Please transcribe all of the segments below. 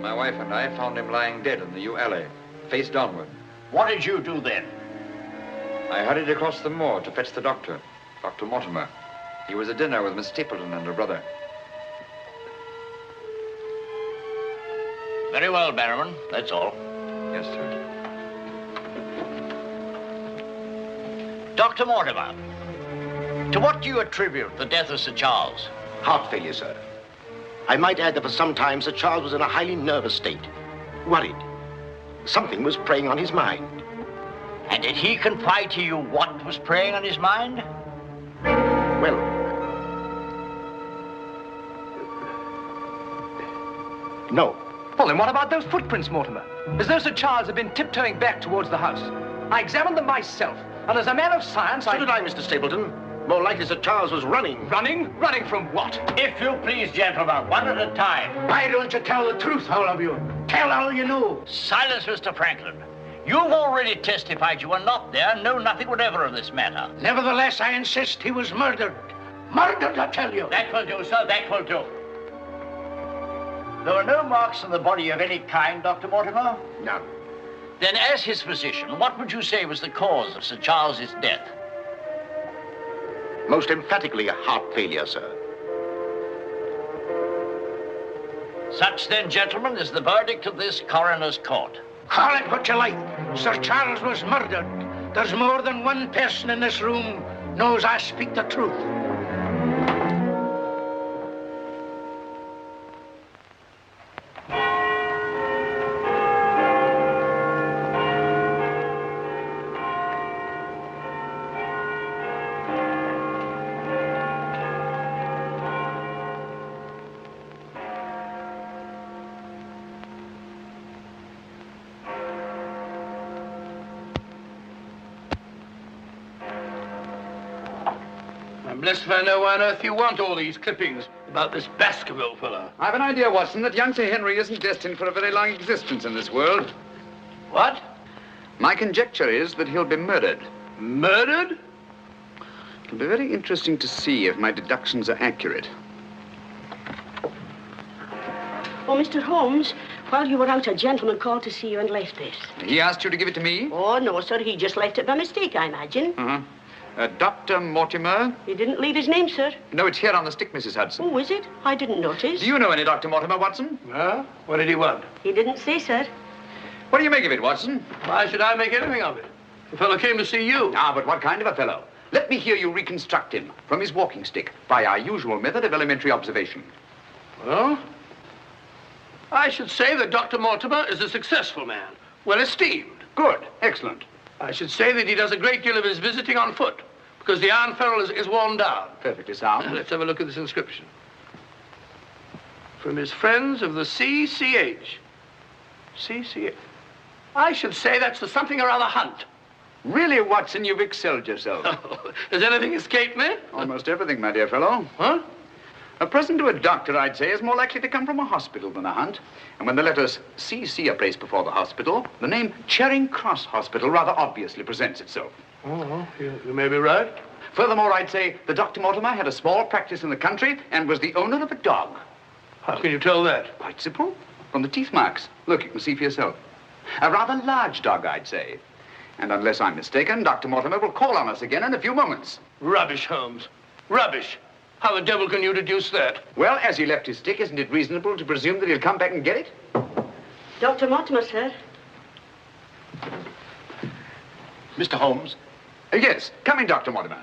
My wife and I found him lying dead in the yew alley, face downward. What did you do then? I hurried across the moor to fetch the doctor, Dr. Mortimer. He was at dinner with Miss Stapleton and her brother. Very well, Barrowman. That's all. Yes, sir. Dr. Mortimer, to what do you attribute the death of Sir Charles? Heart failure, sir. I might add that for some time Sir Charles was in a highly nervous state. Worried. Something was preying on his mind. And did he confide to you what was preying on his mind? Well, no. Well, then what about those footprints, Mortimer? As though Sir Charles had been tiptoeing back towards the house. I examined them myself, and as a man of science, So did I, Mr. Stapleton. More likely Sir Charles was running. Running? Running from what? If you please, gentlemen, one at a time. Why don't you tell the truth, all of you? Tell all you know. Silence, Mr. Franklin. You've already testified you were not there and know nothing whatever of this matter. Nevertheless, I insist he was murdered. Murdered, I tell you. That will do, sir, that will do. There were no marks on the body of any kind, Dr. Mortimer? None. Then, as his physician, what would you say was the cause of Sir Charles's death? Most emphatically a heart failure, sir. Such then, gentlemen, is the verdict of this coroner's court. Call it what you like. Sir Charles was murdered. There's more than one person in this room knows I speak the truth. I'm blessed if I know why on earth you want all these clippings about this Baskerville fellow. I've an idea, Watson, that young Sir Henry isn't destined for a very long existence in this world. What? My conjecture is that he'll be murdered. Murdered? It'll be very interesting to see if my deductions are accurate. Oh, Mr. Holmes, while you were out, a gentleman called to see you and left this. He asked you to give it to me? Oh, no, sir. He just left it by mistake, I imagine. Dr. Mortimer? He didn't leave his name, sir. No, it's here on the stick, Mrs. Hudson. Oh, is it? I didn't notice. Do you know any Dr. Mortimer, Watson? Huh? What did he want? He didn't say, sir. What do you make of it, Watson? Why should I make anything of it? The fellow came to see you. Ah, but what kind of a fellow? Let me hear you reconstruct him from his walking stick by our usual method of elementary observation. Well, I should say that Dr. Mortimer is a successful man, well esteemed. Good. Excellent. I should say that he does a great deal of his visiting on foot, because the iron ferrule is worn down. Perfectly sound. Let's have a look at this inscription. From his friends of the CCH. CCH. I should say that's the something or other hunt. Really, Watson, you've excelled yourself. Does anything escape me? Almost everything, my dear fellow. Huh? A present to a doctor, I'd say, is more likely to come from a hospital than a hunt. And when the letters CC are placed before the hospital, the name Charing Cross Hospital rather obviously presents itself. Oh, you may be right. Furthermore, I'd say that Dr. Mortimer had a small practice in the country and was the owner of a dog. How can you tell that? Quite simple. From the teeth marks. Look, you can see for yourself. A rather large dog, I'd say. And unless I'm mistaken, Dr. Mortimer will call on us again in a few moments. Rubbish, Holmes. Rubbish. How the devil can you deduce that? Well, as he left his stick, isn't it reasonable to presume that he'll come back and get it? Dr. Mortimer, sir. Mr. Holmes, Yes. Come in, Dr. Mortimer.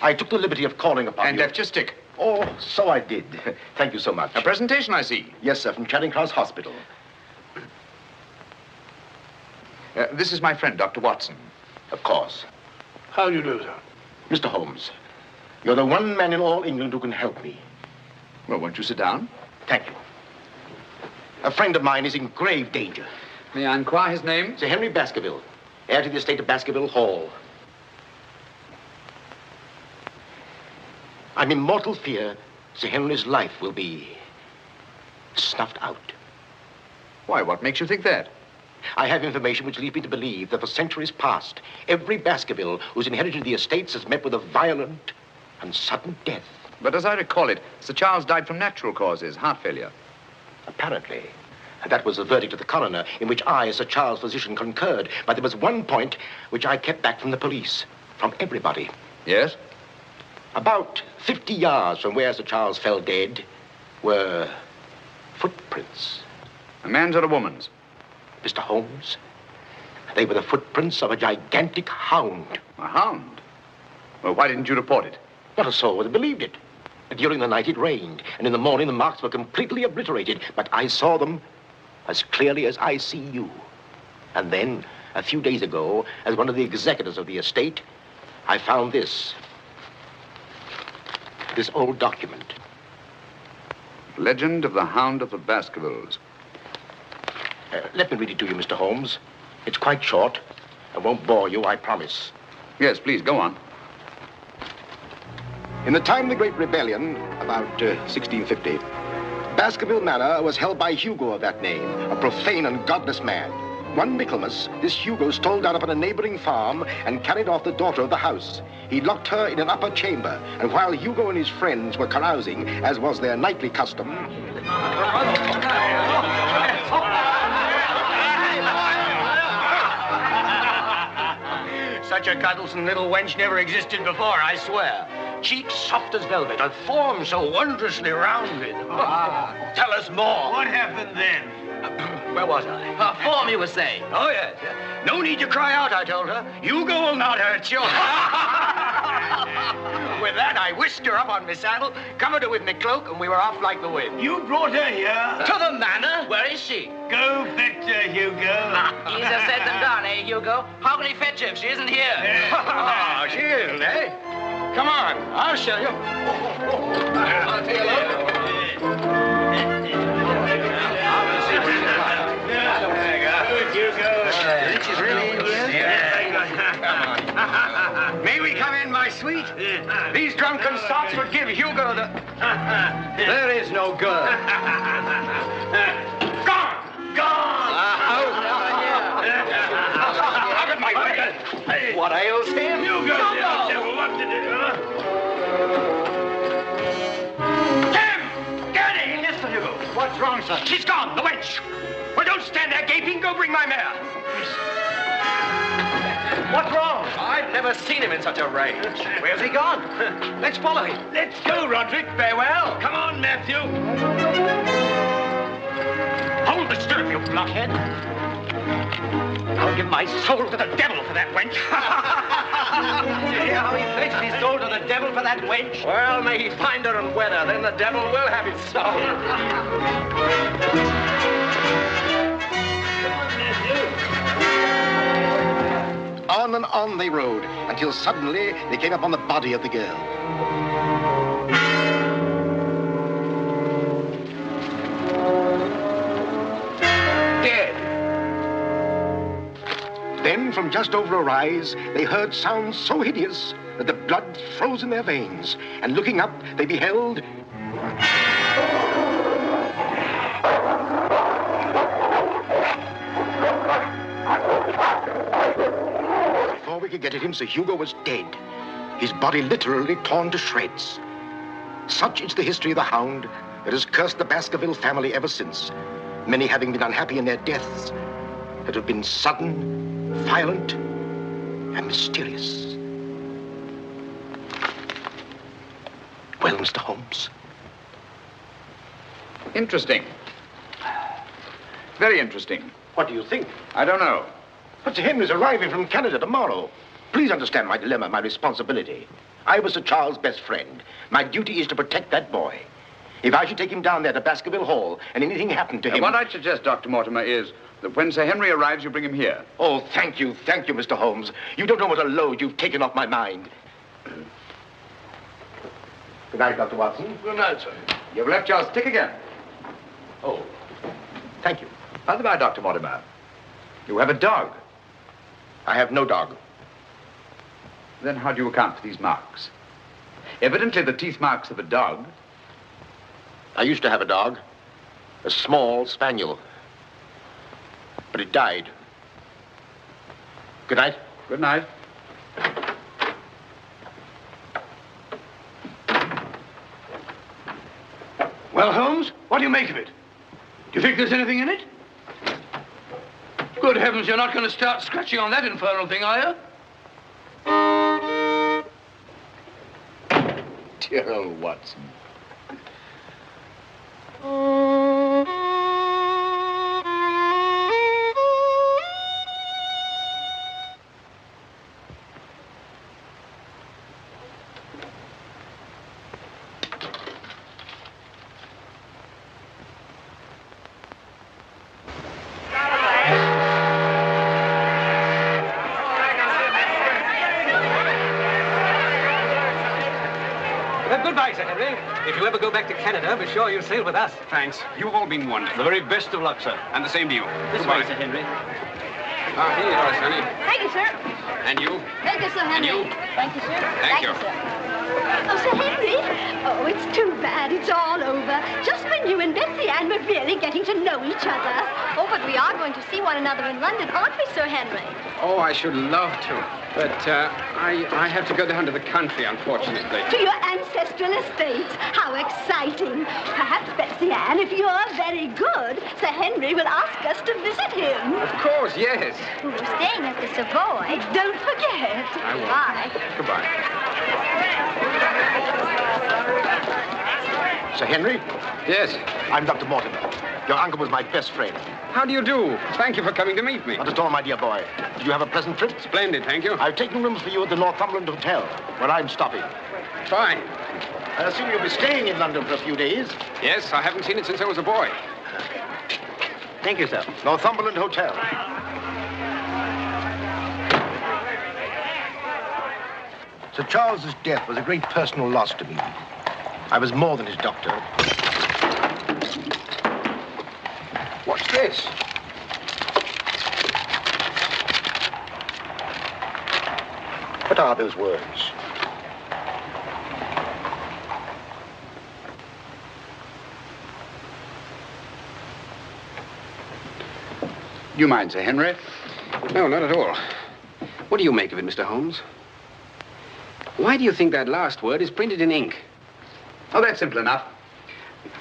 I took the liberty of calling upon And you. left your stick. Oh, so I did. Thank you so much. A presentation, I see. Yes, sir, from Charing Cross Hospital. This is my friend, Dr. Watson. Of course. How do you do, sir? Mr. Holmes, you're the one man in all England who can help me. Well, won't you sit down? Thank you. A friend of mine is in grave danger. May I inquire his name? Sir Henry Baskerville, heir to the estate of Baskerville Hall. I'm in mortal fear Sir Henry's life will be snuffed out. Why, what makes you think that? I have information which leads me to believe that for centuries past, every Baskerville who's inherited the estates has met with a violent and sudden death. But as I recall it, Sir Charles died from natural causes, heart failure. Apparently. And that was the verdict of the coroner, in which I, as Sir Charles' physician, concurred. But there was one point which I kept back from the police, from everybody. Yes? About 50 yards from where Sir Charles fell dead were footprints. A man's or a woman's? Mr. Holmes, they were the footprints of a gigantic hound. A hound? Well, why didn't you report it? Not a soul would have believed it. During the night it rained, and in the morning the marks were completely obliterated. But I saw them as clearly as I see you. And then, a few days ago, as one of the executors of the estate, I found this old document. Legend of the Hound of the Baskervilles. Let me read it to you, Mr. Holmes. It's quite short. I won't bore you, I promise. Yes, please, go on. In the time of the Great Rebellion, about 1650, Baskerville Manor was held by Hugo of that name, a profane and godless man. One Michaelmas, this Hugo stole down upon a neighboring farm and carried off the daughter of the house. He locked her in an upper chamber, and while Hugo and his friends were carousing, as was their nightly custom... Such a cuddlesome little wench never existed before, I swear. Cheeks soft as velvet, and form so wondrously rounded. Tell us more. What happened then? Where was I? Form, you were saying. Oh, yes. No need to cry out, I told her. Hugo will not hurt you. With that, I whisked her up on my saddle, covered her with my cloak, and we were off like the wind. You brought her here? To the manor? Where is she? Go fetch her, Hugo. Easier said than done, eh, Hugo? How can he fetch her if she isn't here? Oh, she isn't, eh? Come on, I'll show you. I'll take a look. She's really in here? May we come in, my sweet? These drunken sots would give Hugo the... There is no girl. Gone! Gone! Out of my way! What ails him? Hugo, devil, what did it, huh? Tim! Get in! Yes, Sir Hugo. What's wrong, sir? She's gone, the wench. Well, don't stand there gaping. Go bring my mare. What's wrong? I've never seen him in such a rage. Where's he gone? Let's follow him. Let's go, Roderick. Farewell. Come on, Matthew. Hold the stirrup, you blockhead. I'll give my soul to the devil for that wench. You hear how he pledged his soul to the devil for that wench? Well, may he find her and wed her, then the devil will have his soul. On and on they rode, until suddenly they came upon the body of the girl. Dead. Then, from just over a rise, they heard sounds so hideous that the blood froze in their veins. And looking up, they beheld... Before we could get at him, Sir Hugo was dead. His body literally torn to shreds. Such is the history of the hound that has cursed the Baskerville family ever since, many having been unhappy in their deaths that have been sudden, violent, and mysterious. Well, Mr. Holmes? Interesting. Very interesting. What do you think? I don't know. But Sir Henry's arriving from Canada tomorrow. Please understand my dilemma, my responsibility. I was Sir Charles' best friend. My duty is to protect that boy. If I should take him down there to Baskerville Hall and anything happened to him... What I'd suggest, Dr. Mortimer, is that when Sir Henry arrives, you bring him here. Oh, thank you, Mr. Holmes. You don't know what a load you've taken off my mind. Good night, Dr. Watson. Good night, sir. You've left your stick again. Oh, thank you. By the by, Dr. Mortimer, you have a dog. I have no dog. Then how do you account for these marks? Evidently the teeth marks of a dog. I used to have a dog, a small spaniel, but it died. Good night. Good night. Well, Holmes, what do you make of it? Do you think there's anything in it? Good heavens, you're not going to start scratching on that infernal thing, are you? Dear old Watson. Goodbye, Sir Henry. If you ever go back to Canada, be sure you sail with us. Thanks. You've all been wonderful. The very best of luck, sir. And the same to you. This way, Sir Henry. Ah, here you are, Sonny. Thank you, sir. And you? Thank you, Sir Henry. And you? Thank you, sir. Thank you. sir. Oh, Sir Henry. Oh, it's too bad it's all over. Just when you and Betsy Ann were really getting to know each other. Oh, but we are going to see one another in London, aren't we, Sir Henry? Oh, I should love to. But I have to go down to the country, unfortunately. To your ancestral estates. How exciting. Perhaps, Betsy Ann, if you're very good, Sir Henry will ask us to visit him. Of course, yes. We're staying at the Savoy. Don't forget. I will. Bye. Goodbye. Sir Henry, Yes. I'm Dr. Mortimer. Your uncle was my best friend. How do you do? Thank you for coming to meet me. Not at all, my dear boy. Did you have a pleasant trip? Splendid, thank you. I've taken rooms for you at the Northumberland Hotel, where I'm stopping. Fine. I assume you'll be staying in London for a few days. Yes, I haven't seen it since I was a boy. Thank you, sir. Northumberland Hotel. Sir Charles's death was a great personal loss to me. I was more than his doctor. What's this? What are those words? Do you mind, Sir Henry? No, not at all. What do you make of it, Mr. Holmes? Why do you think that last word is printed in ink? Oh, that's simple enough.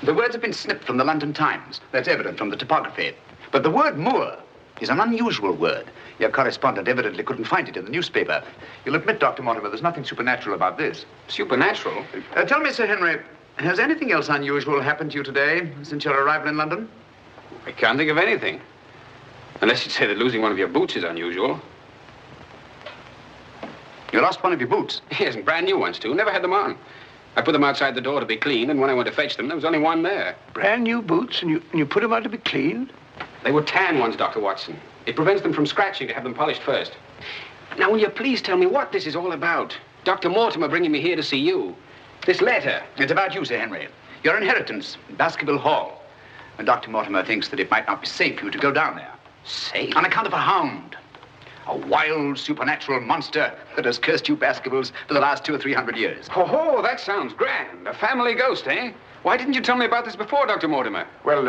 The words have been snipped from the London Times. That's evident from the typography. But the word moor is an unusual word. Your correspondent evidently couldn't find it in the newspaper. You'll admit, Dr. Mortimer, there's nothing supernatural about this. Supernatural? Tell me, Sir Henry, has anything else unusual happened to you today since your arrival in London? I can't think of anything. Unless you'd say that losing one of your boots is unusual. You lost one of your boots? Yes, and brand new ones, too. Never had them on. I put them outside the door to be cleaned, and when I went to fetch them, there was only one there. Brand new boots, and you put them out to be cleaned? They were tan ones, Dr. Watson. It prevents them from scratching to have them polished first. Now, will you please tell me what this is all about? Dr. Mortimer bringing me here to see you. This letter. It's about you, Sir Henry. Your inheritance in Baskerville Hall. And Dr. Mortimer thinks that it might not be safe for you to go down there. Safe? On account of a hound. A wild, supernatural monster that has cursed you Baskervilles for the last 200 or 300 years. Oh, that sounds grand. A family ghost, eh? Why didn't you tell me about this before, Dr. Mortimer? Well,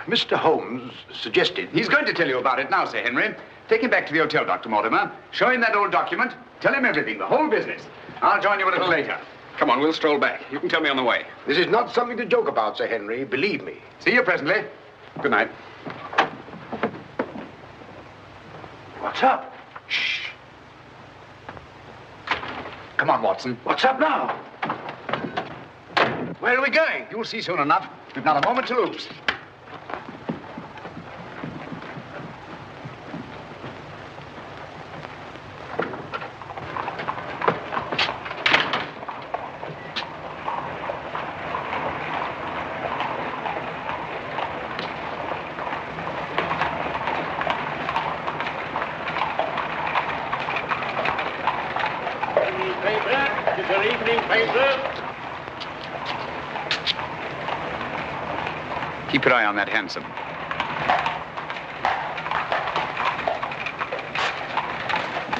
Mr. Holmes suggested... He's going to tell you about it now, Sir Henry. Take him back to the hotel, Dr. Mortimer. Show him that old document. Tell him everything, the whole business. I'll join you a little later. Come on, we'll stroll back. You can tell me on the way. This is not something to joke about, Sir Henry. Believe me. See you presently. Good night. What's up? Shh. Come on, Watson. What's up now? Where are we going? You'll see soon enough. We've not a moment to lose. Keep your eye on that hansom.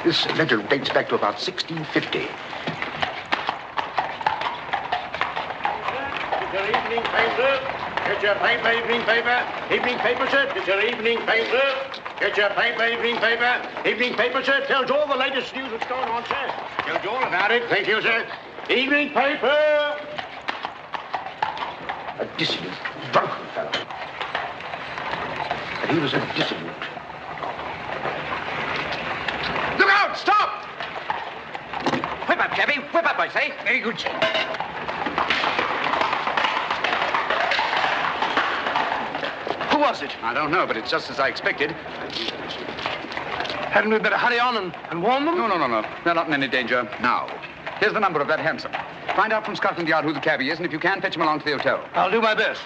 This letter dates back to about 1650. Get your evening paper. Get your paper, evening paper. Evening paper, sir. Get your evening paper. Get your paper, evening paper. Evening paper, sir. Tells all the latest news that's going on, sir. Tells you all about it. Thank you, sir. Evening paper. A dissident, drunken fellow. but he was a dissolute. Look out! Stop! Whip up, cabby. Whip up, I say. Very good, sir. Who was it? I don't know, but it's just as I expected. Hadn't we better hurry on and warn them? No. They're not in any danger now. Here's the number of that hansom. Find out from Scotland Yard who the cabby is, and if you can, fetch him along to the hotel. I'll do my best.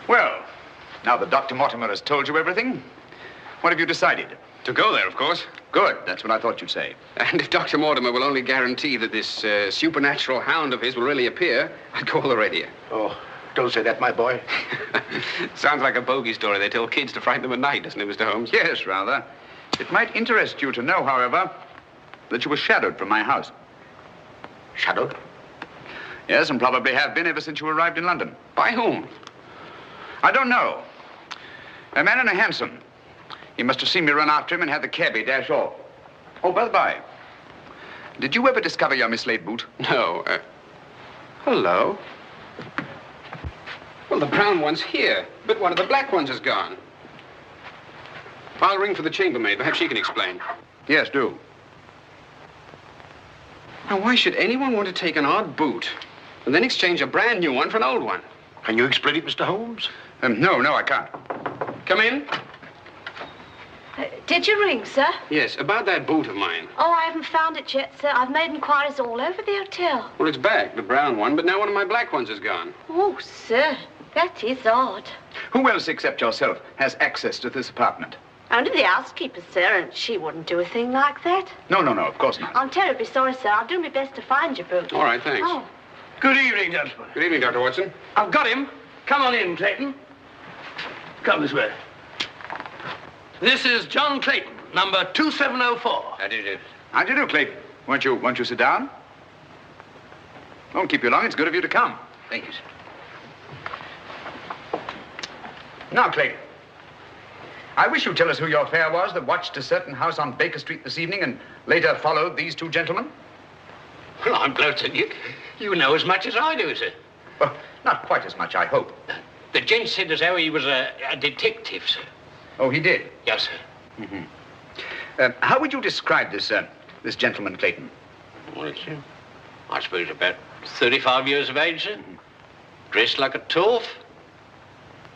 Well, now that Dr. Mortimer has told you everything, what have you decided? To go there, of course. Good. That's what I thought you'd say. And if Dr. Mortimer will only guarantee that this supernatural hound of his will really appear, I'd call the radio. Oh, don't say that, my boy. Sounds like a bogey story they tell kids to frighten them at night, doesn't it, Mr. Holmes? Yes, rather. It might interest you to know, however, that you were shadowed from my house. Shadowed? Yes, and probably have been ever since you arrived in London. By whom? I don't know. A man in a hansom. He must have seen me run after him and had the cabby dash off. Oh, by the by, did you ever discover your mislaid boot? No. Hello? Well, the brown one's here, but one of the black ones is gone. I'll ring for the chambermaid. Perhaps she can explain. Yes, do. Now, why should anyone want to take an odd boot and then exchange a brand new one for an old one? Can you explain it, Mr. Holmes? No, I can't. Come in. Did you ring, sir? Yes, about that boot of mine. Oh, I haven't found it yet, sir. I've made inquiries all over the hotel. Well, it's back, the brown one, but now one of my black ones is gone. Oh, sir, that is odd. Who else except yourself has access to this apartment? Only the housekeeper, sir, and she wouldn't do a thing like that. No, of course not. I'm terribly sorry, sir. I'll do my best to find your boot. All right, thanks. Oh. Good evening, gentlemen. Good evening, Dr. Watson. I've got him. Come on in, Clayton. Come this way. This is John Clayton, number 2704. How do you do? How do you do, Clayton? Won't you sit down? Won't keep you long. It's good of you to come. Thank you, sir. Now, Clayton, I wish you'd tell us who your fare was that watched a certain house on Baker Street this evening and later followed these two gentlemen. Well, I'm glad to you know as much as I do, sir. Well, not quite as much, I hope. The gent said as how he was a detective, sir. Oh, he did? Yes, sir. Mm-hmm. How would you describe this gentleman, Clayton? Well, it's, I suppose about 35 years of age, sir. Dressed like a toff.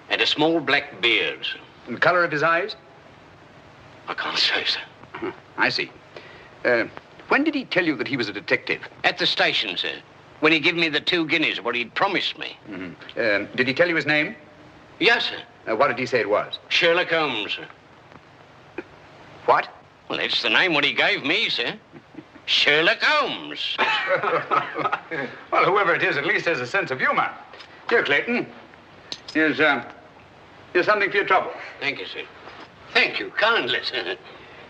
Had a small black beard, sir. And the color of his eyes? I can't say, sir. I see. When did he tell you that he was a detective? At the station, sir. When he gave me the 2 guineas, what he'd promised me. Mm-hmm. Did he tell you his name? Yes, sir. What did he say it was? Sherlock Holmes, sir. What? Well, that's the name what he gave me, sir. Sherlock Holmes. Well, whoever it is at least has a sense of humor. Here, Clayton. Here's something for your trouble. Thank you, sir. Thank you kindly, sir.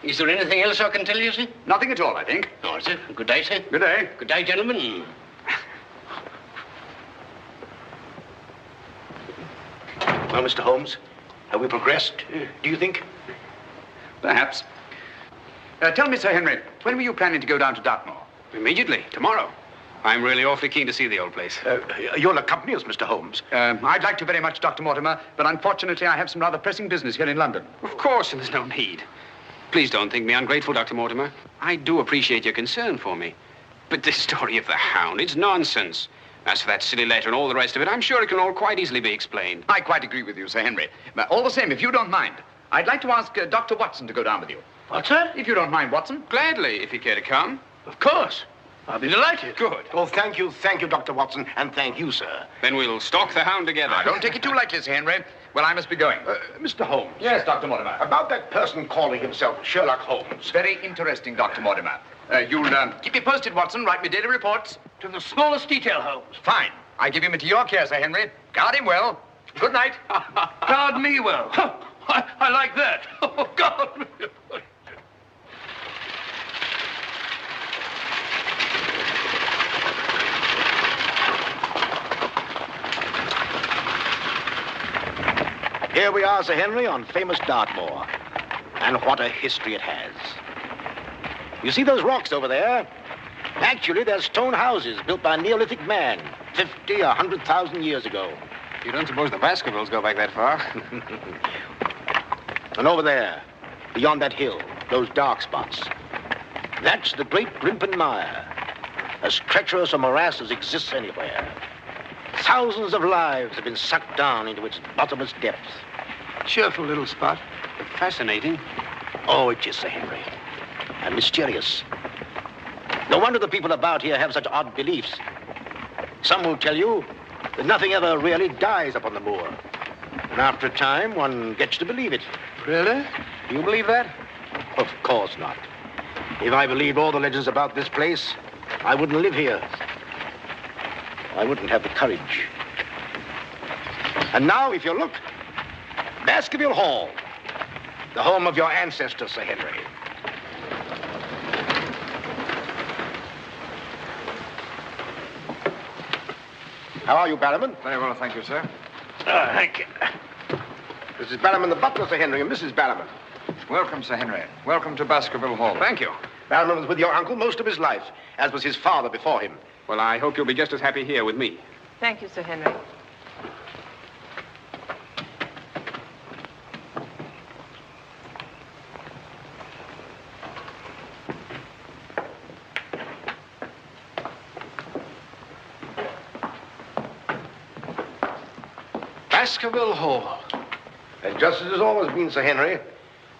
Is there anything else I can tell you, sir? Nothing at all, I think. All right, sir. Good day, sir. Good day. Good day, gentlemen. Well, Mr. Holmes, have we progressed, do you think? Perhaps. Tell me, Sir Henry, when were you planning to go down to Dartmoor? Immediately, tomorrow. I'm really awfully keen to see the old place. You'll accompany us, Mr. Holmes. I'd like to very much, Dr. Mortimer, but unfortunately I have some rather pressing business here in London. Of course, and there's no need. Please don't think me ungrateful, Dr. Mortimer. I do appreciate your concern for me. But this story of the hound, it's nonsense. As for that silly letter and all the rest of it, I'm sure it can all quite easily be explained. I quite agree with you, Sir Henry. But all the same, if you don't mind, I'd like to ask Dr. Watson to go down with you. What's that? If you don't mind, Watson. Gladly, if you care to come. Of course. I'll be delighted. Good. Oh, thank you, Dr. Watson, and thank you, sir. Then we'll stalk the hound together. Now, don't take it too lightly, Sir Henry. Well, I must be going. Mr. Holmes. Yes, Dr. Mortimer. About that person calling himself Sherlock Holmes. Very interesting, Dr. Mortimer. You'll keep me posted, Watson. Write me daily reports. To the smallest detail, Holmes. Fine. I give him into your care, Sir Henry. Guard him well. Good night. Guard me well. I like that. Oh, God. Here we are, Sir Henry, on famous Dartmoor. And what a history it has. You see those rocks over there? Actually, they're stone houses built by Neolithic man 50 or 100,000 years ago. You don't suppose the Baskervilles go back that far? And over there, beyond that hill, those dark spots, that's the great Grimpen Mire, as treacherous a morass as exists anywhere. Thousands of lives have been sucked down into its bottomless depths. Cheerful little spot. Fascinating. Oh, it is, Sir Henry. And mysterious. No wonder the people about here have such odd beliefs. Some will tell you that nothing ever really dies up on the moor. And after a time, one gets to believe it. Really? Do you believe that? Of course not. If I believed all the legends about this place, I wouldn't live here. I wouldn't have the courage. And now, if you look, Baskerville Hall, the home of your ancestors, Sir Henry. How are you, Barrowman? Very well, thank you, sir. Thank you. This is Barrowman the butler, Sir Henry, and Mrs. Barrowman. Welcome, Sir Henry. Welcome to Baskerville Hall. Thank you. Barrowman was with your uncle most of his life, as was his father before him. Well, I hope you'll be just as happy here with me. Thank you, Sir Henry. Baskerville Hall. And just as it's always been, Sir Henry,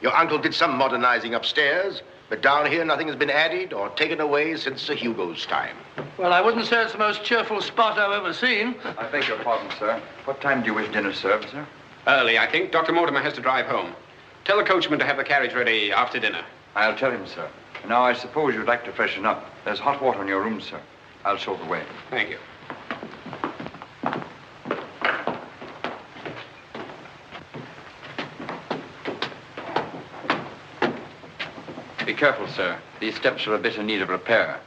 your uncle did some modernizing upstairs, but down here nothing has been added or taken away since Sir Hugo's time. Well, I wouldn't say it's the most cheerful spot I've ever seen. I beg your pardon, sir. What time do you wish dinner served, sir? Early, I think. Dr. Mortimer has to drive home. Tell the coachman to have the carriage ready after dinner. I'll tell him, sir. Now, I suppose you'd like to freshen up. There's hot water in your room, sir. I'll show the way. Thank you. Be careful, sir. These steps are a bit in need of repair.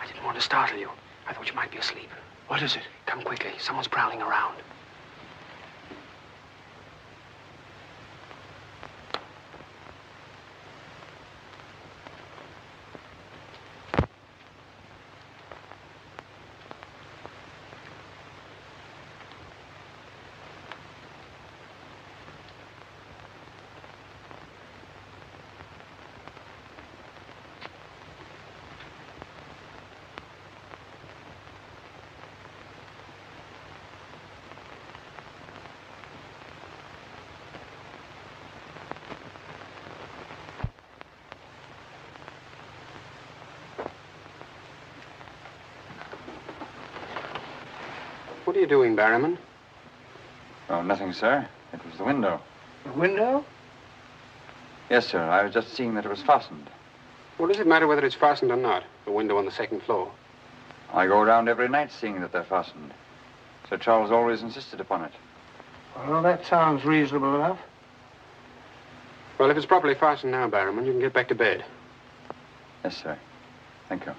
I didn't want to startle you. I thought you might be asleep. What is it? Come quickly. Someone's prowling around. What are you doing, Barrowman? Oh, nothing, sir. It was the window. The window? Yes, sir. I was just seeing that it was fastened. What does it matter whether it's fastened or not? The window on the second floor. I go around every night seeing that they're fastened. Sir Charles always insisted upon it. Well, that sounds reasonable enough. Well, if it's properly fastened now, Barrowman, you can get back to bed. Yes, sir. Thank you.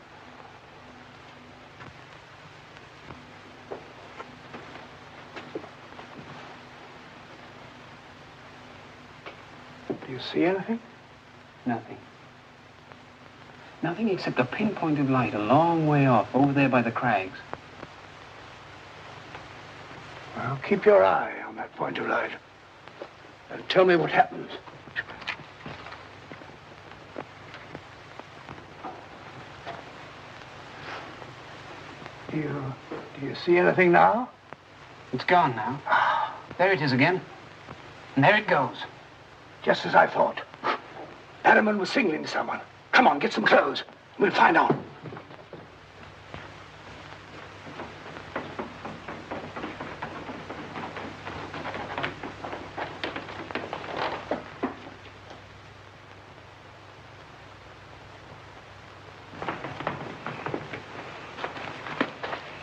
Do you see anything? Nothing. Nothing except a pinpointed light a long way off, over there by the crags. Well, keep your eye on that point of light. And tell me what happens. Do you see anything now? It's gone now. There it is again. And there it goes. Just as I thought. Barrowman was signaling to someone. Come on, get some clothes. We'll find out.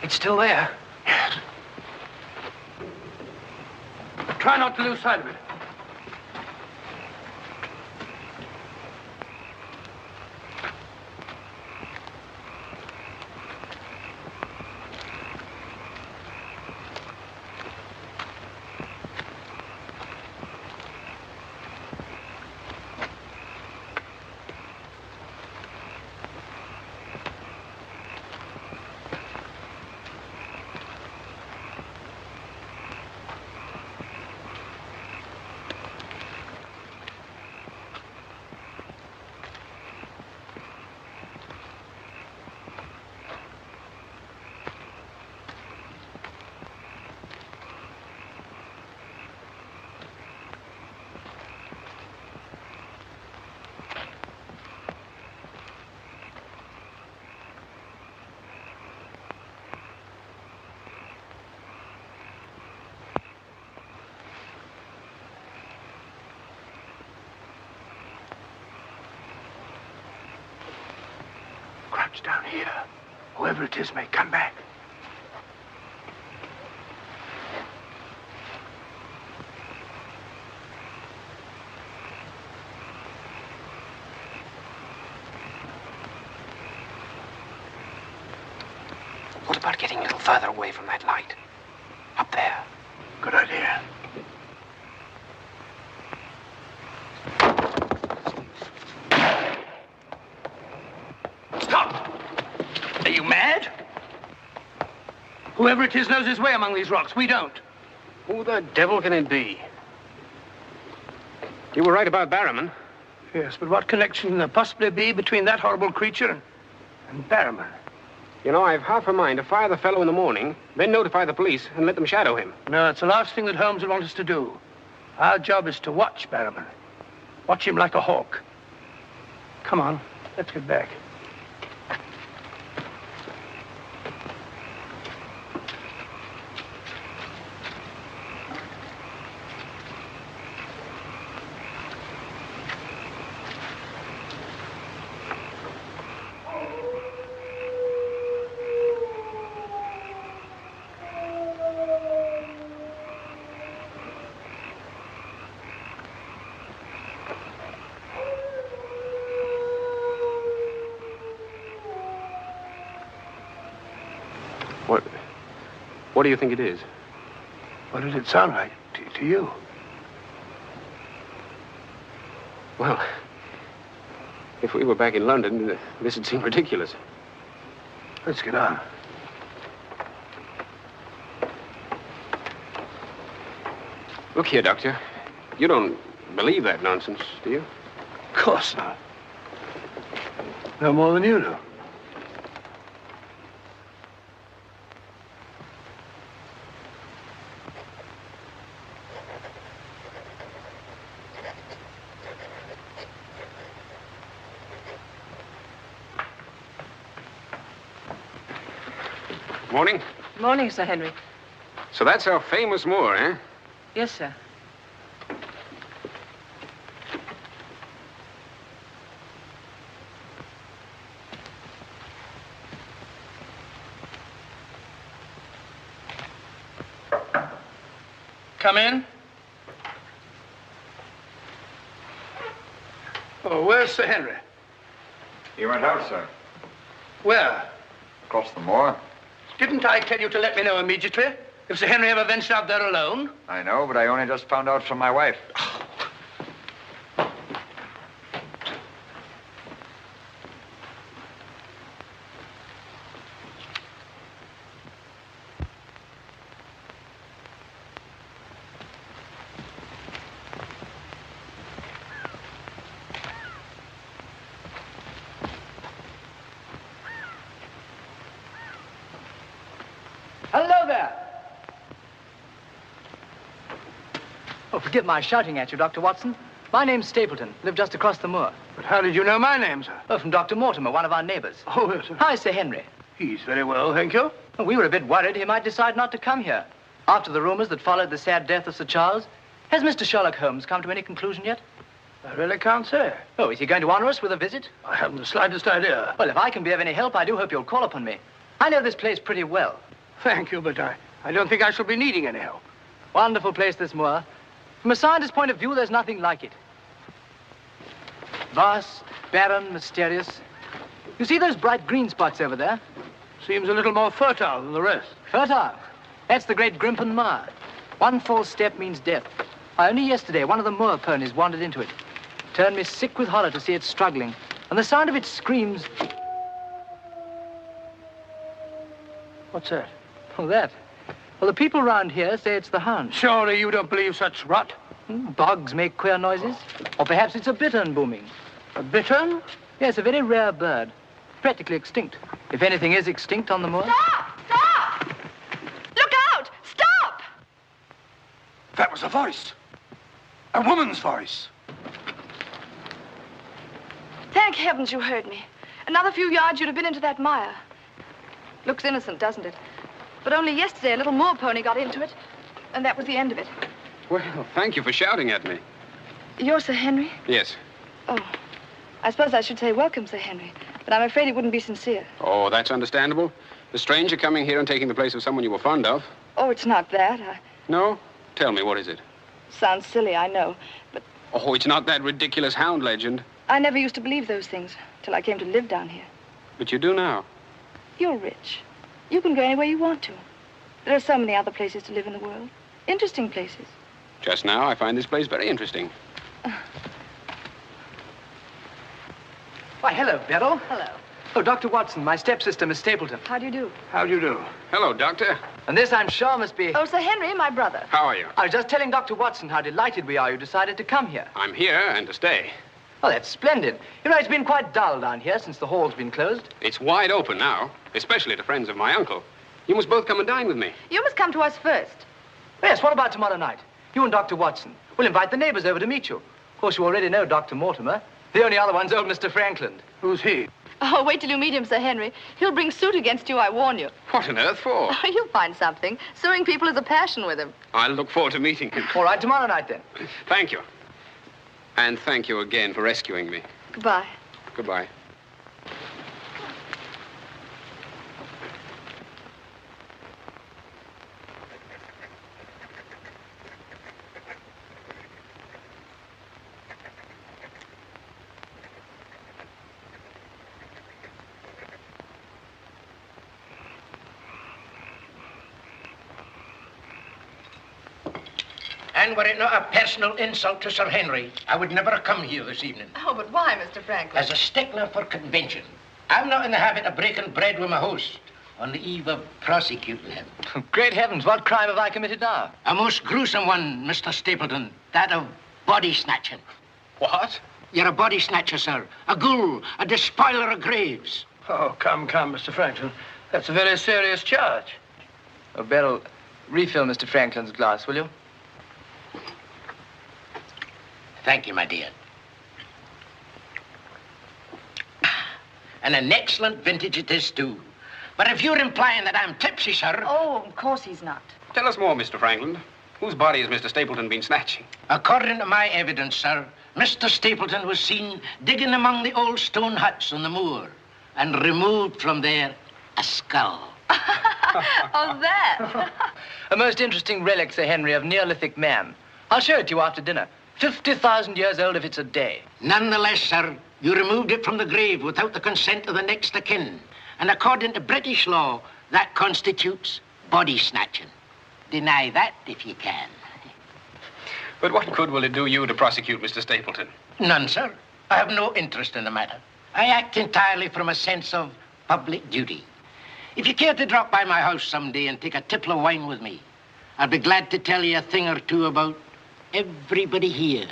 It's still there. Yes. Try not to lose sight of it. Crouch down here. Whoever it is may come back. What about getting a little further away from that light? Up there. Good idea. Stop! Are you mad? Whoever it is knows his way among these rocks. We don't. Who the devil can it be? You were right about Barrowman. Yes, but what connection can there possibly be between that horrible creature and Barrowman? You know, I've half a mind to fire the fellow in the morning, then notify the police and let them shadow him. No, it's the last thing that Holmes would want us to do. Our job is to watch Barrowman. Watch him like a hawk. Come on, let's get back. What do you think it is? What did it sound like to you? Well, if we were back in London, this would seem ridiculous. Let's get on. Look here, Doctor. You don't believe that nonsense, do you? Of course not. No more than you do. Morning. Morning, Sir Henry. So that's our famous Moor, eh? Yes, sir. Come in. Oh, where's Sir Henry? He went out, sir. Where? Across the moor. Didn't I tell you to let me know immediately if Sir Henry ever ventured out there alone? I know, but I only just found out from my wife. Hello there. Oh, forgive my shouting at you, Dr. Watson. My name's Stapleton. Live just across the moor. But how did you know my name, sir? Oh, from Dr. Mortimer, one of our neighbors. Oh, yes, sir. Hi, Sir Henry. He's very well, thank you. Well, we were a bit worried he might decide not to come here. After the rumors that followed the sad death of Sir Charles, has Mr. Sherlock Holmes come to any conclusion yet? I really can't say. Oh, is he going to honor us with a visit? I haven't the slightest idea. Well, if I can be of any help, I do hope you'll call upon me. I know this place pretty well. Thank you, but I don't think I shall be needing any help. Wonderful place, this moor. From a scientist's point of view, there's nothing like it. Vast, barren, mysterious. You see those bright green spots over there? Seems a little more fertile than the rest. Fertile? That's the great Grimpen Mire. One false step means death. Only yesterday, one of the moor ponies wandered into it. Turned me sick with horror to see it struggling. And the sound of its screams... What's that? Oh, that? Well, the people round here say it's the hound. Surely you don't believe such rot? Bogs make queer noises. Or perhaps it's a bittern booming. A bittern? Yes, a very rare bird. Practically extinct. If anything is extinct on the moor. Stop! Stop! Look out! Stop! That was a voice. A woman's voice. Thank heavens you heard me. Another few yards, you'd have been into that mire. Looks innocent, doesn't it? But only yesterday, a little moor pony got into it, and that was the end of it. Well, thank you for shouting at me. You're Sir Henry? Yes. Oh, I suppose I should say welcome, Sir Henry, but I'm afraid it wouldn't be sincere. Oh, that's understandable. The stranger coming here and taking the place of someone you were fond of. Oh, it's not that. No? Tell me, what is it? Sounds silly, I know, but Oh, it's not that ridiculous hound legend. I never used to believe those things till I came to live down here. But you do now. You're rich. You can go anywhere you want to. There are so many other places to live in the world. Interesting places. Just now, I find this place very interesting. Why, hello, Beryl. Hello. Oh, Dr. Watson, my stepsister, Miss Stapleton. How do you do? How do you do? Hello, Doctor. And this, I'm sure, must be... Oh, Sir Henry, my brother. How are you? I was just telling Dr. Watson how delighted we are you decided to come here. I'm here and to stay. Oh, that's splendid. You know, it's been quite dull down here since the hall's been closed. It's wide open now, especially to friends of my uncle. You must both come and dine with me. You must come to us first. Yes, what about tomorrow night? You and Dr. Watson. We'll invite the neighbors over to meet you. Of course, you already know Dr. Mortimer. The only other one's old Mr. Franklin. Who's he? Oh, wait till you meet him, Sir Henry. He'll bring suit against you, I warn you. What on earth for? You'll find something. Suing people is a passion with him. I'll look forward to meeting him. All right, tomorrow night, then. Thank you. And thank you again for rescuing me. Goodbye. Goodbye. And were it not a personal insult to Sir Henry, I would never have come here this evening. Oh, but why, Mr. Franklin? As a stickler for convention, I'm not in the habit of breaking bread with my host on the eve of prosecuting him. Great heavens, what crime have I committed now? A most gruesome one, Mr. Stapleton, that of body snatching. What? You're a body snatcher, sir. A ghoul, a despoiler of graves. Oh, come, Mr. Franklin. That's a very serious charge. Oh, Beryl, refill Mr. Franklin's glass, will you? Thank you, my dear. And an excellent vintage it is, too. But if you're implying that I'm tipsy, sir... Oh, of course he's not. Tell us more, Mr. Franklin. Whose body has Mr. Stapleton been snatching? According to my evidence, sir, Mr. Stapleton was seen digging among the old stone huts on the moor and removed from there a skull. Oh, that. A most interesting relic, Sir Henry, of Neolithic man. I'll show it to you after dinner. 50,000 years old if it's a day. Nonetheless, sir, you removed it from the grave without the consent of the next of kin. And according to British law, that constitutes body snatching. Deny that if you can. But what good will it do you to prosecute Mr. Stapleton? None, sir. I have no interest in the matter. I act entirely from a sense of public duty. If you care to drop by my house someday and take a tipple of wine with me, I'll be glad to tell you a thing or two about everybody here.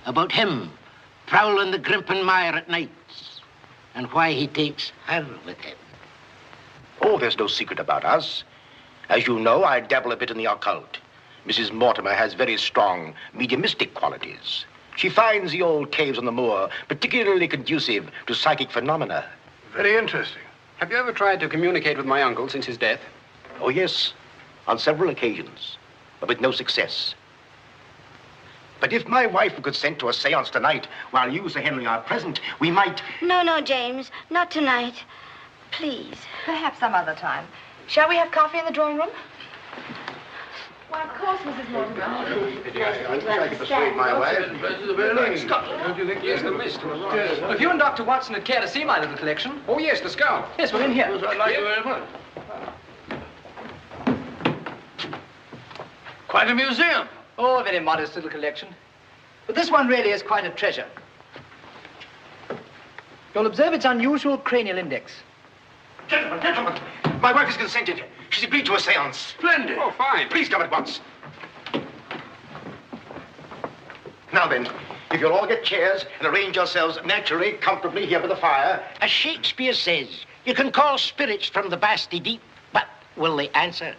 About him prowling the Grimpen Mire at nights and why he takes her with him. Oh, there's no secret about us. As you know, I dabble a bit in the occult. Mrs. Mortimer has very strong mediumistic qualities. She finds the old caves on the moor particularly conducive to psychic phenomena. Very interesting. Have you ever tried to communicate with my uncle since his death? Oh, yes, on several occasions, but with no success. But if my wife would consent to a seance tonight, while you, Sir Henry, are present, we might... No, James, not tonight. Please. Perhaps some other time. Shall we have coffee in the drawing room? Why, of course, Mrs. Mortimer. I wish I could persuade my wife. Don't you think there's the mist? If you and Dr. Watson would care to see my little collection. Oh, yes, the skull. Yes, we're in here. I'd like you very much. Quite a museum. Oh, a very modest little collection. But this one really is quite a treasure. You'll observe its unusual cranial index. Gentlemen, my wife has consented. She's agreed to a seance. Splendid. Oh, fine. Please come at once. Now then, if you'll all get chairs and arrange yourselves naturally, comfortably here by the fire. As Shakespeare says, you can call spirits from the vasty deep, but will they answer?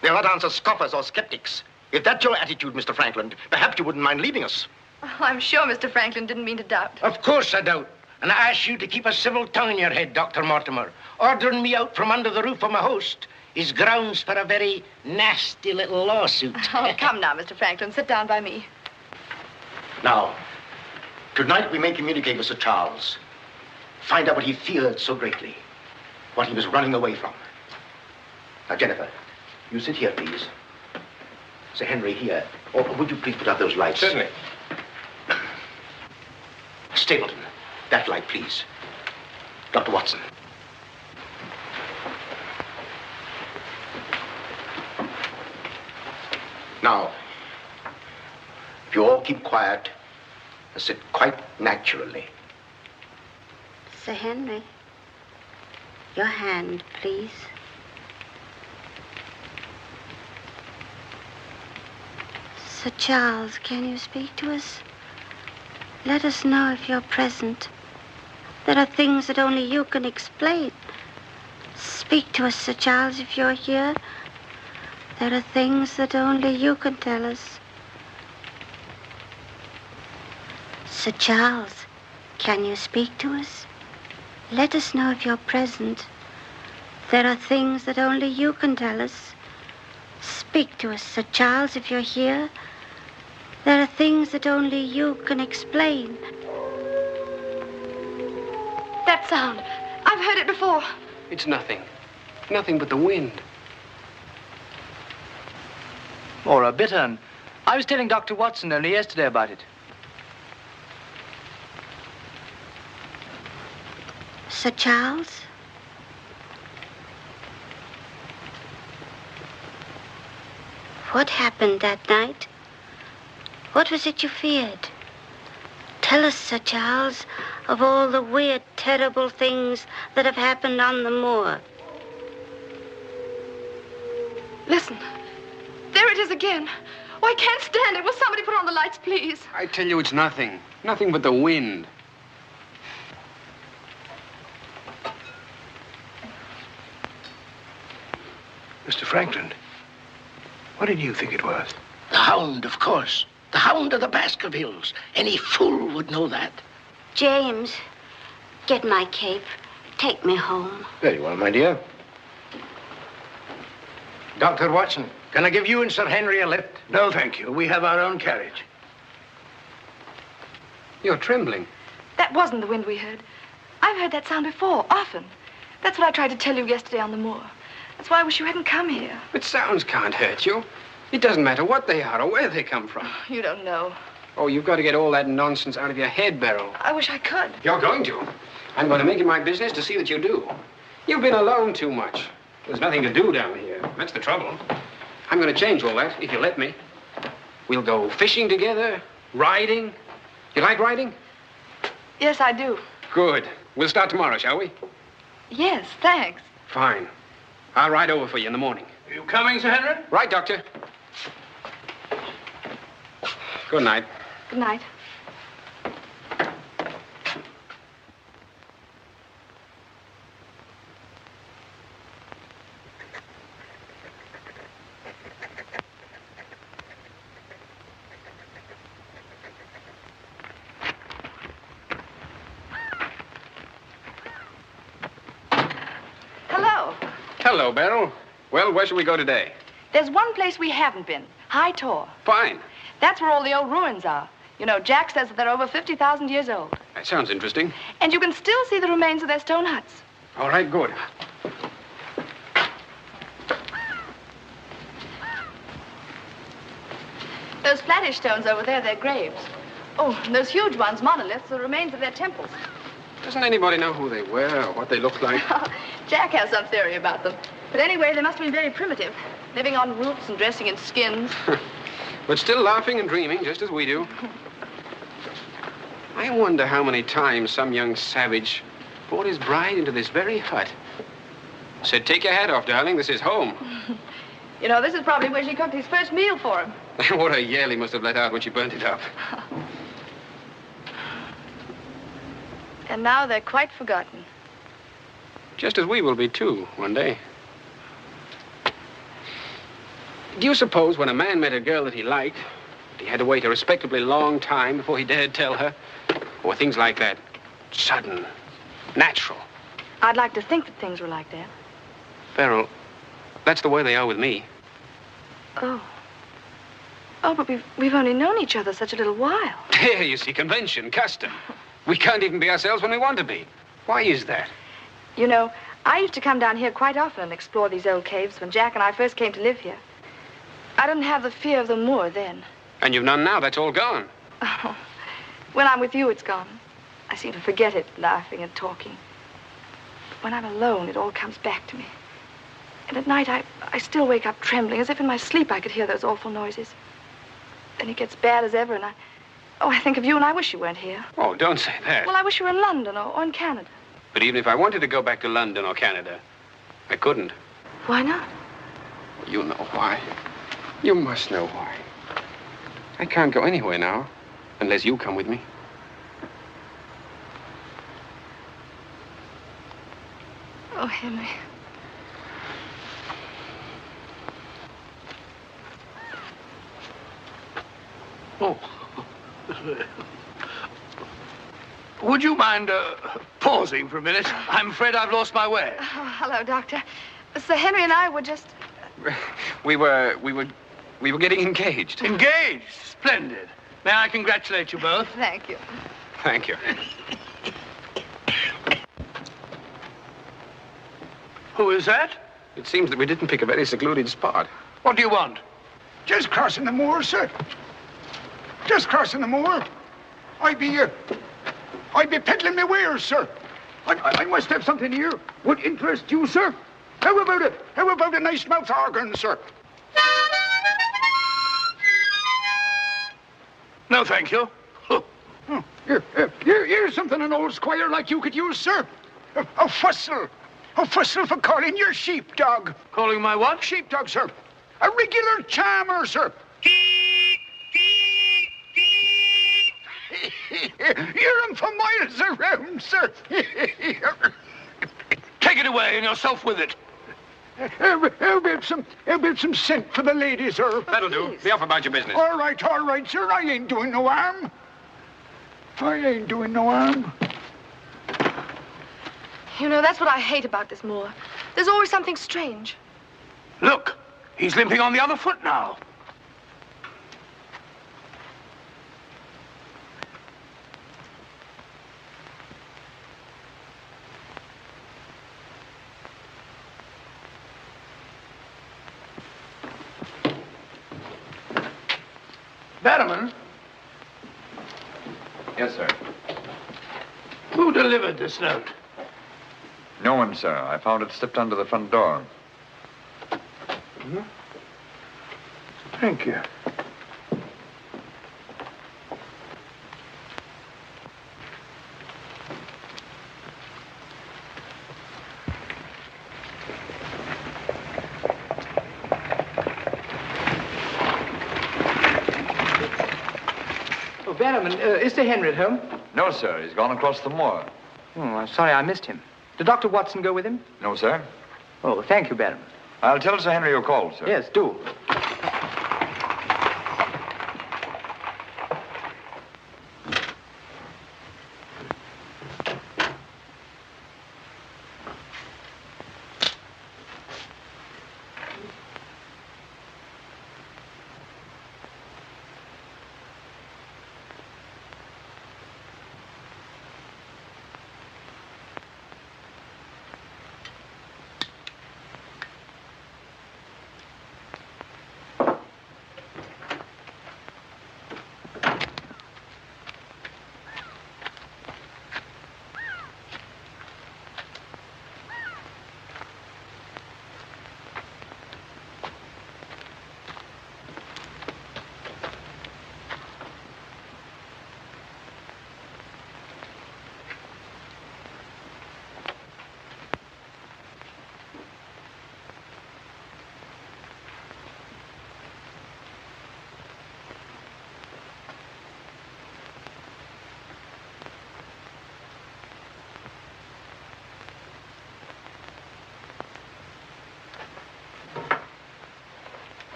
They'll not answer scoffers or skeptics. If that's your attitude, Mr. Franklin, perhaps you wouldn't mind leaving us. Oh, I'm sure Mr. Franklin didn't mean to doubt. Of course I don't. And I ask you to keep a civil tongue in your head, Dr. Mortimer. Ordering me out from under the roof of my host is grounds for a very nasty little lawsuit. Oh, come now, Mr. Franklin. Sit down by me. Now, tonight we may communicate with Sir Charles. Find out what he feared so greatly. What he was running away from. Now, Jennifer, you sit here, please. Sir Henry, here. Or would you please put out those lights? Certainly. Stapleton, that light, please. Dr. Watson. Now, if you all keep quiet and sit quite naturally. Sir Henry, your hand, please. Sir Charles, can you speak to us? Let us know if you're present. There are things that only you can explain. Speak to us, Sir Charles, if you're here. There are things that only you can tell us. Sir Charles, can you speak to us? Let us know if you're present. There are things that only you can tell us. Speak to us, Sir Charles, if you're here. There are things that only you can explain. That sound. I've heard it before. It's nothing. Nothing but the wind. Or a bittern. I was telling Dr. Watson only yesterday about it. Sir Charles? What happened that night? What was it you feared? Tell us, Sir Charles, of all the weird, terrible things that have happened on the moor. Listen. There it is again. Oh, I can't stand it. Will somebody put on the lights, please? I tell you, it's nothing. Nothing but the wind. Mr. Franklin, what did you think it was? The Hound, of course. The Hound of the Baskervilles. Any fool would know that. James, get my cape. Take me home. Very well, my dear. Dr. Watson, can I give you and Sir Henry a lift? No, thank you. We have our own carriage. You're trembling. That wasn't the wind we heard. I've heard that sound before, often. That's what I tried to tell you yesterday on the moor. That's why I wish you hadn't come here. But sounds can't hurt you. It doesn't matter what they are or where they come from. You don't know. Oh, you've got to get all that nonsense out of your head, Beryl. I wish I could. You're going to. I'm going to make it my business to see that you do. You've been alone too much. There's nothing to do down here. That's the trouble. I'm going to change all that, if you let me. We'll go fishing together, riding. You like riding? Yes, I do. Good. We'll start tomorrow, shall we? Yes, thanks. Fine. I'll ride over for you in the morning. Are you coming, Sir Henry? Right, Doctor. Good night. Good night. Hello, Beryl. Well, where shall we go today? There's one place we haven't been, High Tor. Fine. That's where all the old ruins are. You know, Jack says that they're over 50,000 years old. That sounds interesting. And you can still see the remains of their stone huts. All right, good. Those flattish stones over there, they're graves. Oh, and those huge ones, monoliths, are the remains of their temples. Doesn't anybody know who they were or what they looked like? Jack has some theory about them. But anyway, they must have been very primitive, living on roots and dressing in skins. But still laughing and dreaming, just as we do. I wonder how many times some young savage brought his bride into this very hut. Said, take your hat off, darling, this is home. You know, this is probably where she cooked his first meal for him. What a yell he must have let out when she burnt it up. And now they're quite forgotten. Just as we will be, too, one day. Do you suppose when a man met a girl that he liked, he had to wait a respectably long time before he dared tell her? Or things like that? Sudden, natural. I'd like to think that things were like that. Beryl, that's the way they are with me. Oh. Oh, but we've only known each other such a little while. Here, you see, convention, custom. We can't even be ourselves when we want to be. Why is that? You know, I used to come down here quite often and explore these old caves when Jack and I first came to live here. I didn't have the fear of the moor then. And you've none now. That's all gone. Oh, when I'm with you, it's gone. I seem to forget it, laughing and talking. But when I'm alone, it all comes back to me. And at night, I still wake up trembling, as if in my sleep I could hear those awful noises. Then it gets bad as ever, and I think of you, and I wish you weren't here. Oh, don't say that. Well, I wish you were in London or in Canada. But even if I wanted to go back to London or Canada, I couldn't. Why not? You know why. You must know why. I can't go anywhere now, unless you come with me. Oh, Henry. Oh. Would you mind pausing for a minute? I'm afraid I've lost my way. Oh, hello, Doctor. Sir Henry and I were just... We were getting engaged. Engaged? Splendid. May I congratulate you both? Thank you. Thank you. Who is that? It seems that we didn't pick a very secluded spot. What do you want? Just crossing the moor, sir. Just crossing the moor. I'd be peddling my wares, sir. I must have something here. Would interest you, sir. How about it? How about a nice mouth organ, sir? No, thank you. Here's something an old squire like you could use, sir. A fussel. A fussel for calling your sheepdog. Calling my what? Sheepdog, sir. A regular charmer, sir. Hear him for miles around, sir. Take it away and yourself with it. How about some scent for the ladies, sir? That'll do. Be off about your business. All right, sir. I ain't doing no harm. I ain't doing no harm. You know, that's what I hate about this moor. There's always something strange. Look, he's limping on the other foot now. Barrowman? Yes, sir. Who delivered this note? No one, sir. I found it slipped under the front door. Thank you. Oh, Barrowman, is Sir Henry at home? No, sir. He's gone across the moor. Oh, I'm sorry I missed him. Did Dr. Watson go with him? No, sir. Oh, thank you, Barrowman. I'll tell Sir Henry you called, sir. Yes, do.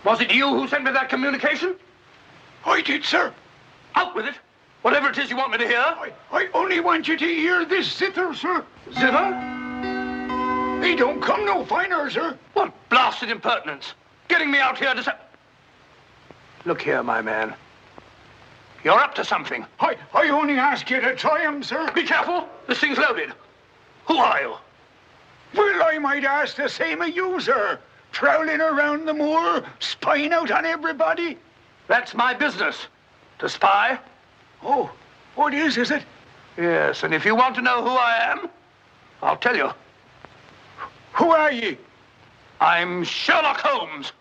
Was it you who sent me that communication? I did, sir. Out with it. Whatever it is you want me to hear. I only want you to hear this zither, sir. Zither? He don't come no finer, sir. What blasted impertinence. Getting me out here to... Look here, my man. You're up to something. I only ask you to try him, sir. Be careful. This thing's loaded. Who are you? Well, I might ask the same of you, sir. Prowling around the moor, spying out on everybody. That's my business. To spy. Oh, what is it? Yes, and if you want to know who I am, I'll tell you. Who are you? I'm Sherlock Holmes.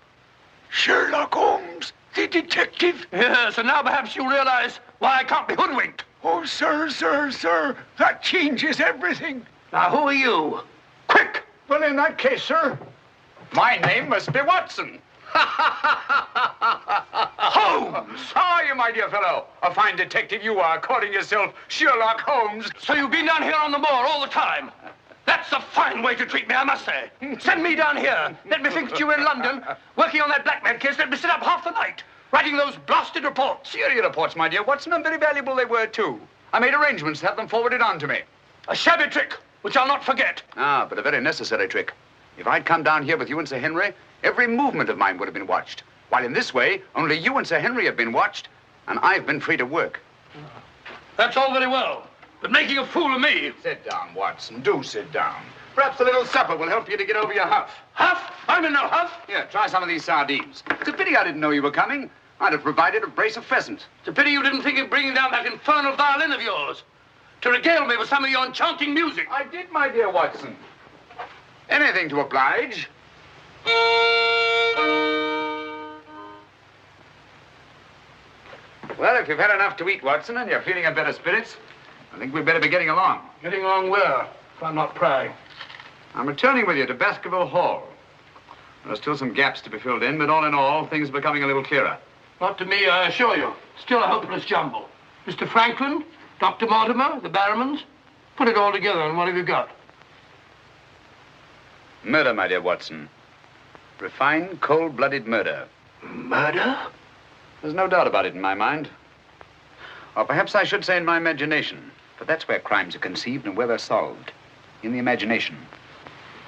Sherlock Holmes, the detective? Yes, and now perhaps you realize why I can't be hoodwinked. Oh, sir, that changes everything. Now, who are you? Quick! Well, in that case, sir, my name must be Watson. Holmes! How are you, my dear fellow? A fine detective you are, calling yourself Sherlock Holmes. So you've been down here on the moor all the time? That's a fine way to treat me, I must say. Send me down here. Let me think that you were in London, working on that blackmail case. Let me sit up half the night, writing those blasted reports. Serious reports, my dear Watson, and very valuable they were, too. I made arrangements to have them forwarded on to me. A shabby trick, which I'll not forget. Ah, but a very necessary trick. If I'd come down here with you and Sir Henry, every movement of mine would have been watched. While in this way, only you and Sir Henry have been watched, and I've been free to work. That's all very well, but making a fool of me... Sit down, Watson. Do sit down. Perhaps a little supper will help you to get over your huff. Huff? I'm in no huff. Here, try some of these sardines. It's a pity I didn't know you were coming. I'd have provided a brace of pheasant. It's a pity you didn't think of bringing down that infernal violin of yours to regale me with some of your enchanting music. I did, my dear Watson. Anything to oblige. Well, if you've had enough to eat, Watson, and you're feeling in better spirits, I think we'd better be getting along. Getting along where, if I'm not prying? I'm returning with you to Baskerville Hall. There are still some gaps to be filled in, but all in all, things are becoming a little clearer. Not to me, I assure you. Still a hopeless jumble. Mr. Franklin, Dr. Mortimer, the Barrowmans, put it all together, and what have you got? Murder, my dear Watson. Refined, cold-blooded murder. Murder? There's no doubt about it in my mind. Or perhaps I should say in my imagination. But that's where crimes are conceived and where they're solved. In the imagination.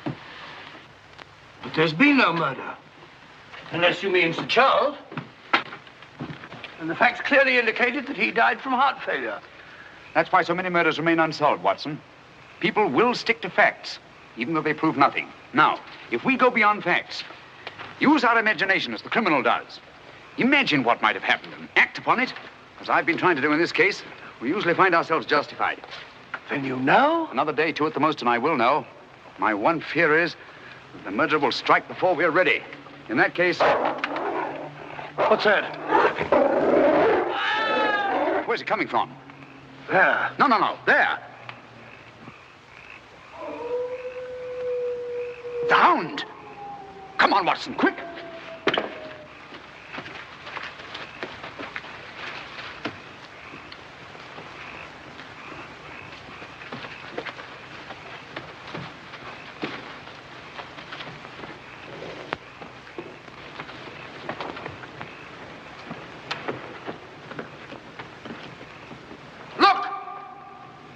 But there's been no murder. Unless you mean Sir Charles. And the facts clearly indicated that he died from heart failure. That's why so many murders remain unsolved, Watson. People will stick to facts, even though they prove nothing. Now, if we go beyond facts, use our imagination as the criminal does. Imagine what might have happened and act upon it. As I've been trying to do in this case, we usually find ourselves justified. Then you know? Another day, two at the most, and I will know. My one fear is that the murderer will strike before we're ready. In that case... What's that? Where's it coming from? There. No. There. The hound! Come on, Watson, quick!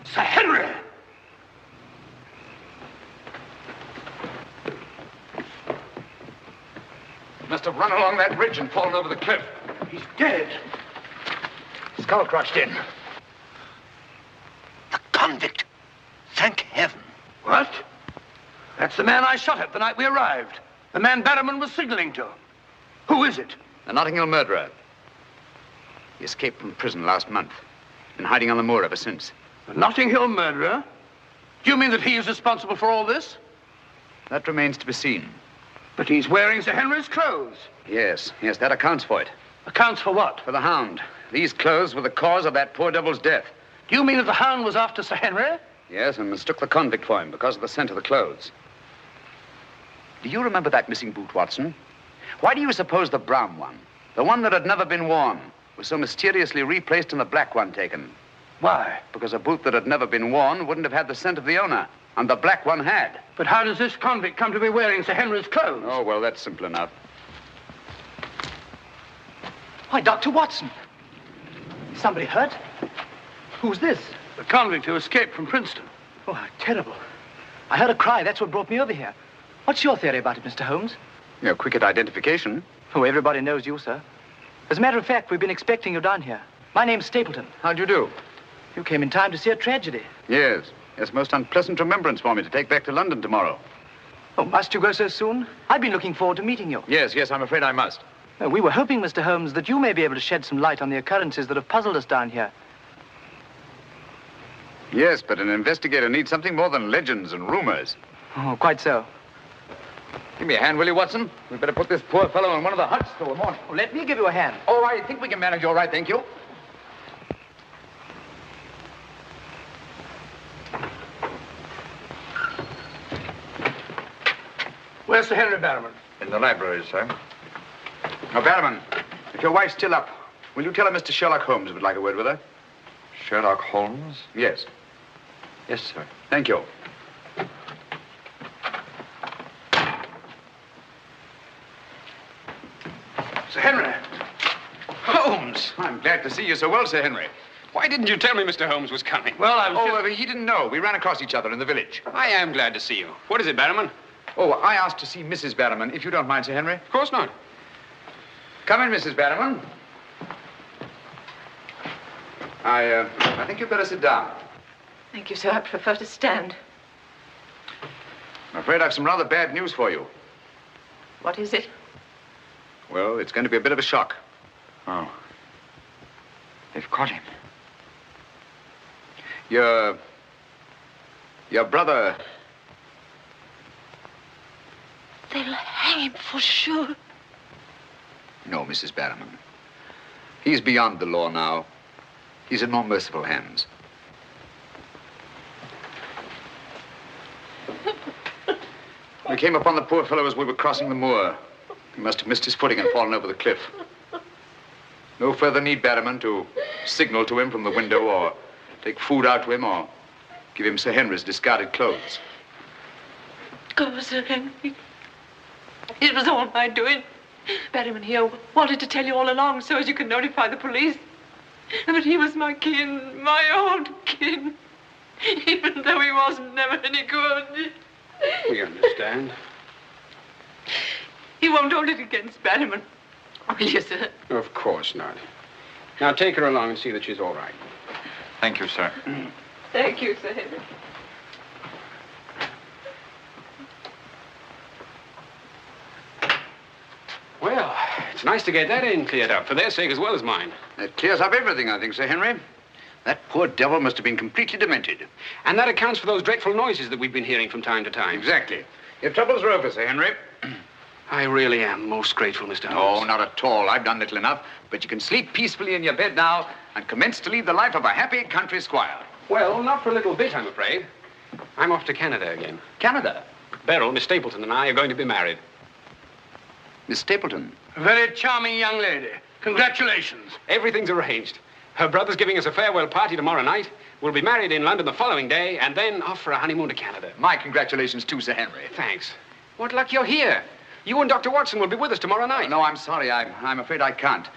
Sir Henry! Must have run along that ridge and fallen over the cliff. He's dead. Skull crushed in. The convict. Thank heaven. What? That's the man I shot at the night we arrived. The man Barrowman was signaling to. Who is it? The Notting Hill murderer. He escaped from prison last month. Been hiding on the moor ever since. The Notting Hill murderer? Do you mean that he is responsible for all this? That remains to be seen. But he's wearing Sir Henry's clothes. Yes, that accounts for it. Accounts for what? For the hound. These clothes were the cause of that poor devil's death. Do you mean that the hound was after Sir Henry? Yes, and mistook the convict for him because of the scent of the clothes. Do you remember that missing boot, Watson? Why do you suppose the brown one, the one that had never been worn, was so mysteriously replaced and the black one taken? Why? Because a boot that had never been worn wouldn't have had the scent of the owner, and the black one had. But how does this convict come to be wearing Sir Henry's clothes? Oh, well, that's simple enough. Why, Dr. Watson. Somebody hurt? Who's this? The convict who escaped from Princeton. Oh, how terrible. I heard a cry. That's what brought me over here. What's your theory about it, Mr. Holmes? You're quick at identification. Oh, everybody knows you, sir. As a matter of fact, we've been expecting you down here. My name's Stapleton. How'd you do? You came in time to see a tragedy. Yes. It's a most unpleasant remembrance for me to take back to London tomorrow. Oh, must you go so soon? I've been looking forward to meeting you. Yes, I'm afraid I must. We were hoping, Mr. Holmes, that you may be able to shed some light on the occurrences that have puzzled us down here. Yes, but an investigator needs something more than legends and rumors. Oh, quite so. Give me a hand, will you, Watson? We'd better put this poor fellow in one of the huts till the morning. Oh, let me give you a hand. Oh, I think we can manage all right, thank you. Where's Sir Henry Barrowman? In the library, sir. Now, Barrowman, if your wife's still up, will you tell her Mr. Sherlock Holmes would like a word with her? Sherlock Holmes? Yes. Yes, sir. Thank you. Sir Henry. Holmes! I'm glad to see you so well, Sir Henry. Why didn't you tell me Mr. Holmes was coming? Well, I was he didn't know. We ran across each other in the village. I am glad to see you. What is it, Barrowman? Oh, I asked to see Mrs. Barrowman, if you don't mind, Sir Henry. Of course not. Come in, Mrs. Barrowman. I think you'd better sit down. Thank you, sir. I prefer to stand. I'm afraid I've some rather bad news for you. What is it? Well, it's going to be a bit of a shock. Oh. They've caught him. Your brother... They'll hang him for sure. No, Mrs. Barrowman. He's beyond the law now. He's in more merciful hands. We came upon the poor fellow as we were crossing the moor. He must have missed his footing and fallen over the cliff. No further need, Barrowman, to signal to him from the window or take food out to him or give him Sir Henry's discarded clothes. Oh, Sir Henry. It was all my doing. Barrowman here wanted to tell you all along so as you could notify the police. But he was my kin, my old kin. Even though he wasn't never any good. We understand. He won't hold it against Barrowman. Will you, sir? Of course not. Now take her along and see that she's all right. Thank you, sir. Thank you, Sir Henry. Well, it's nice to get that in cleared up, for their sake as well as mine. That clears up everything, I think, Sir Henry. That poor devil must have been completely demented. And that accounts for those dreadful noises that we've been hearing from time to time. Exactly. Your troubles are over, Sir Henry. I really am most grateful, Mr. No, Holmes. not at all. I've done little enough. But you can sleep peacefully in your bed now and commence to lead the life of a happy country squire. Well, not for a little bit, I'm afraid. I'm off to Canada again. Canada? Beryl, Miss Stapleton, and I are going to be married. Miss Stapleton? A very charming young lady. Congratulations. Everything's arranged. Her brother's giving us a farewell party tomorrow night. We'll be married in London the following day, and then off for a honeymoon to Canada. My congratulations too, Sir Henry. Thanks. What luck you're here. You and Dr. Watson will be with us tomorrow night. No, I'm sorry. I'm afraid I can't.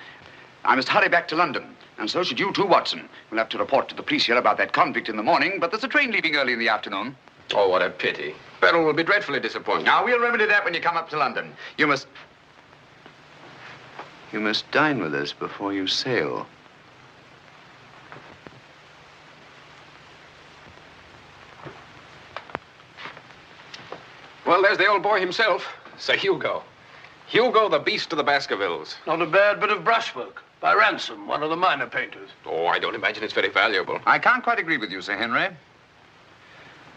I must hurry back to London. And so should you too, Watson. We'll have to report to the police here about that convict in the morning, but there's a train leaving early in the afternoon. Oh, what a pity. Beryl will be dreadfully disappointed. Now, we'll remedy that when you come up to London. You must dine with us before you sail. Well, there's the old boy himself, Sir Hugo. Hugo, the beast of the Baskervilles. Not a bad bit of brushwork. By Ransom, one of the minor painters. Oh, I don't imagine it's very valuable. I can't quite agree with you, Sir Henry.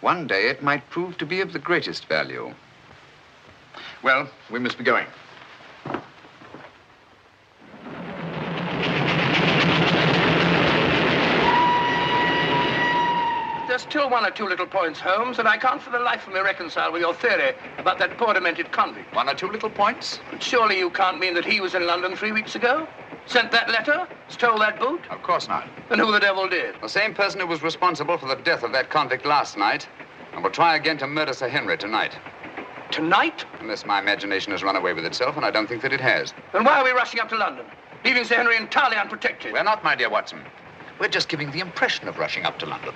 One day it might prove to be of the greatest value. Well, we must be going. There's still one or two little points, Holmes, that I can't for the life of me reconcile with your theory about that poor demented convict. One or two little points? But surely you can't mean that he was in London 3 weeks ago? Sent that letter? Stole that boot? Of course not. Then who the devil did? The same person who was responsible for the death of that convict last night and will try again to murder Sir Henry tonight. Tonight? Unless my imagination has run away with itself, and I don't think that it has. Then why are we rushing up to London? leaving Sir Henry entirely unprotected. We're not, my dear Watson. We're just giving the impression of rushing up to London.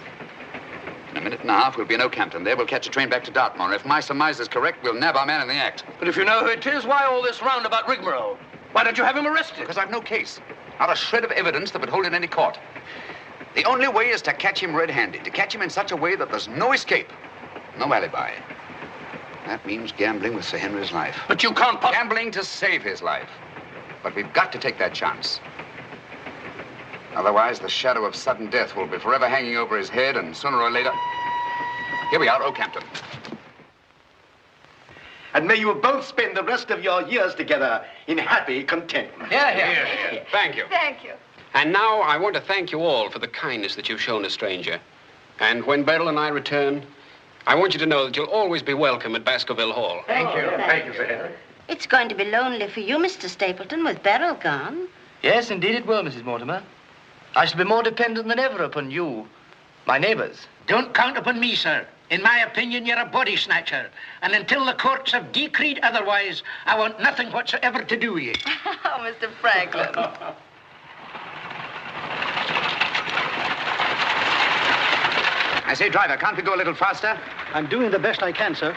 In a minute and a half, we'll be in Oakhampton. There, we'll catch a train back to Dartmoor. If my surmise is correct, we'll nab our man in the act. But if you know who it is, why all this roundabout rigmarole? Why don't you have him arrested? Because I've no case. Not a shred of evidence that would hold in any court. The only way is to catch him red-handed, to catch him in such a way that there's no escape, no alibi. That means gambling with Sir Henry's life. But you can't Gambling to save his life. But we've got to take that chance. Otherwise, the shadow of sudden death will be forever hanging over his head, and sooner or later... Here we are, Oakhampton. And may you both spend the rest of your years together in happy contentment. Yeah. Thank you. Thank you. And now I want to thank you all for the kindness that you've shown a stranger. And when Beryl and I return, I want you to know that you'll always be welcome at Baskerville Hall. Thank you. Thank you, Sir Henry. It's going to be lonely for you, Mr. Stapleton, with Beryl gone. Yes, indeed it will, Mrs. Mortimer. I shall be more dependent than ever upon you, my neighbors. Don't count upon me, sir. In my opinion, you're a body snatcher. And until the courts have decreed otherwise, I want nothing whatsoever to do with you. Oh, Mr. Franklin. I say, driver, can't we go a little faster? I'm doing the best I can, sir.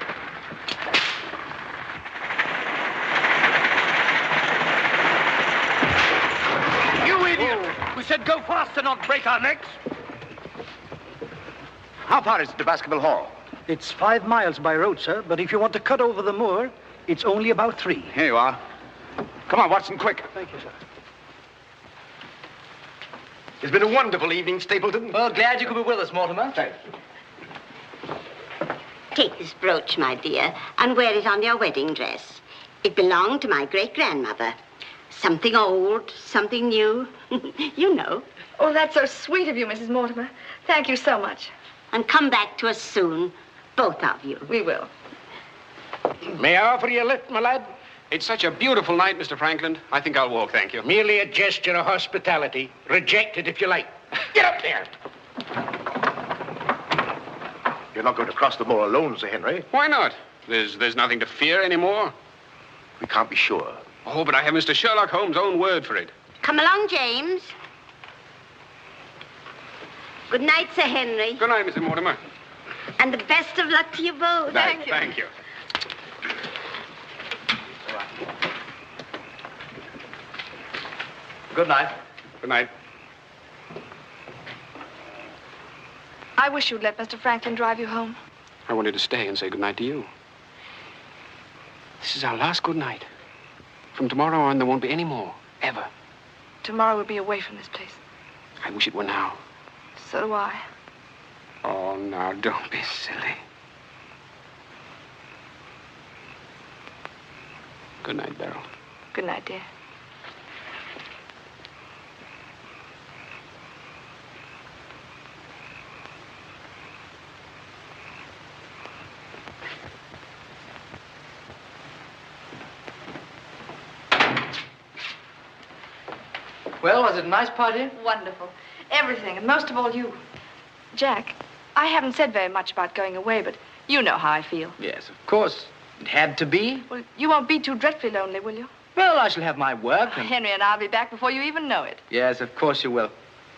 You idiot! We said go faster, not break our necks. How far is it to Baskerville Hall? It's 5 miles by road, sir, but if you want to cut over the moor, it's only about 3. Here you are. Come on, Watson, quick. Thank you, sir. It's been a wonderful evening, Stapleton. Well, glad you could be with us, Mortimer. Thank you. Take this brooch, my dear, and wear it on your wedding dress. It belonged to my great-grandmother. Something old, something new. You know. Oh, that's so sweet of you, Mrs. Mortimer. Thank you so much. And come back to us soon, both of you. We will. May I offer you a lift, my lad? It's such a beautiful night, Mr. Franklin. I think I'll walk, thank you. Merely a gesture of hospitality. Reject it if you like. Get up there. You're not going to cross the moor alone, Sir Henry. Why not? There's nothing to fear anymore. We can't be sure. Oh, but I have Mr. Sherlock Holmes' own word for it. Come along, James. Good night, Sir Henry. Good night, Mrs. Mortimer. And the best of luck to you both. Thank you. Good night. Good night. I wish you'd let Mr. Franklin drive you home. I wanted to stay and say good night to you. This is our last good night. From tomorrow on, there won't be any more, ever. Tomorrow we'll be away from this place. I wish it were now. So do I. Oh, now, don't be silly. Good night, Beryl. Good night, dear. Well, was it a nice party? Wonderful. Everything, and most of all you. Jack, I haven't said very much about going away, but you know how I feel. Yes, of course. It had to be. Well, you won't be too dreadfully lonely, will you? Well, I shall have my work. And... Henry and I'll be back before you even know it. Yes, of course you will.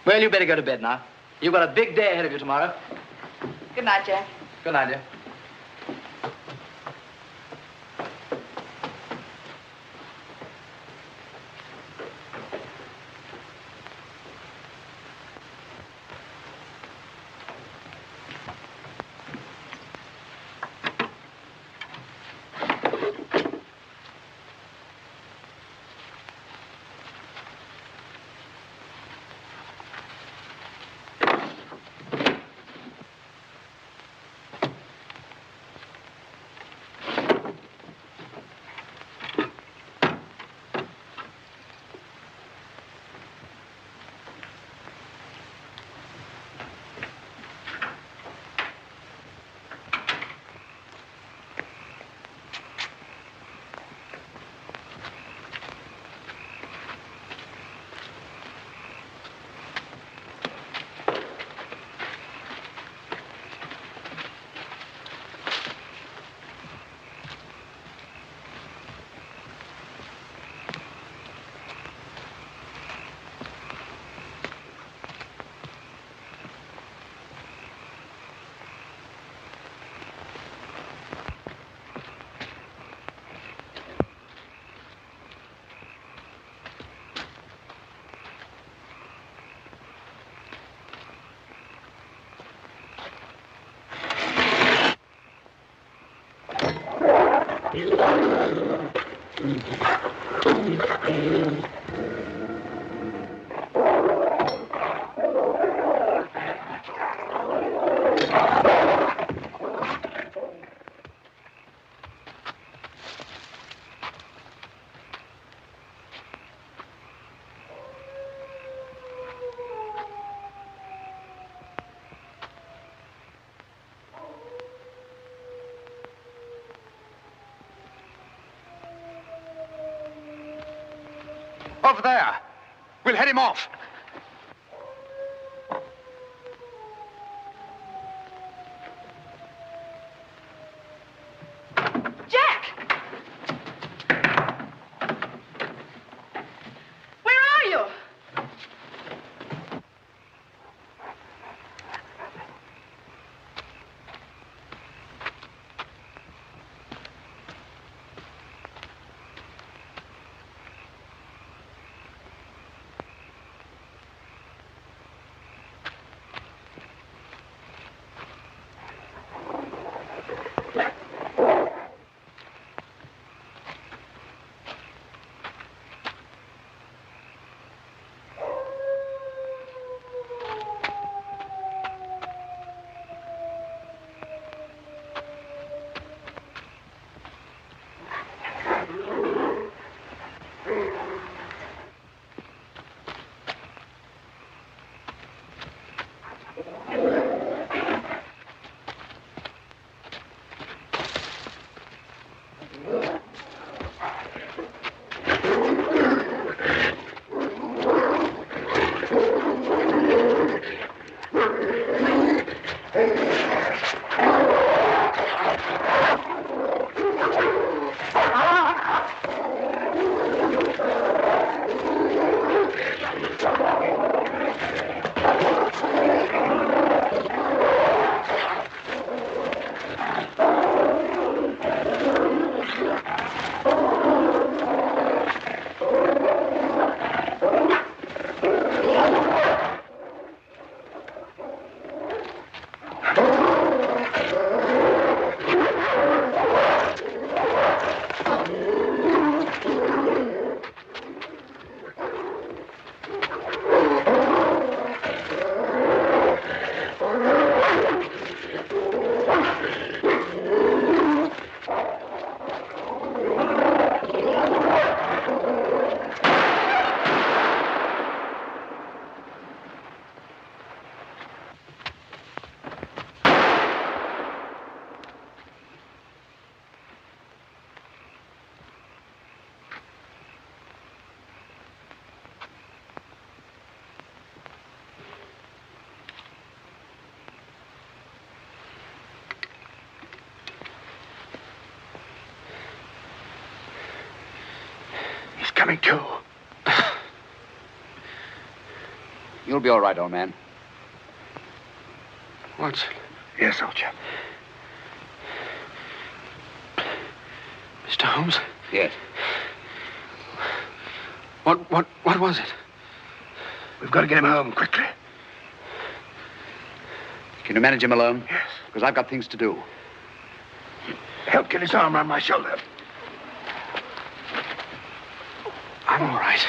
Well, you better go to bed now. You've got a big day ahead of you tomorrow. Good night, Jack. Good night, dear. Over there. We'll head him off. Jack! Where are you? Coming to. You'll be all right, old man. Watson. Yes, old chap. Mr. Holmes? Yes. What was it? We've got to get him home quickly. Can you manage him alone? Yes. Because I've got things to do. Help get his arm around my shoulder. I'm all right.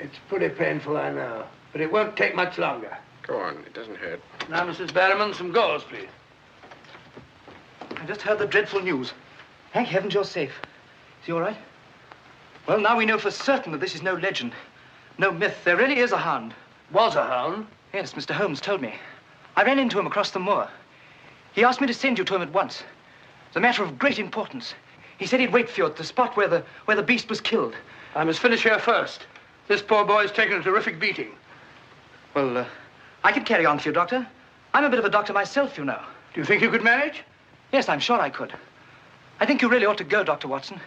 It's pretty painful, I know. But it won't take much longer. Go on, it doesn't hurt. Now, Mrs. Barrowman, some gauze, please. I just heard the dreadful news. Thank heavens you're safe. Is he all right? Well, now we know for certain that this is no legend, no myth. There really is a hound. Was a hound? Yes, Mr. Holmes told me. I ran into him across the moor. He asked me to send you to him at once. It's a matter of great importance. He said he'd wait for you at the spot where the beast was killed. I must finish here first. This poor boy's taken a terrific beating. Well, I could carry on for you, Doctor. I'm a bit of a doctor myself, you know. Do you think you could manage? Yes, I'm sure I could. I think you really ought to go, Dr. Watson.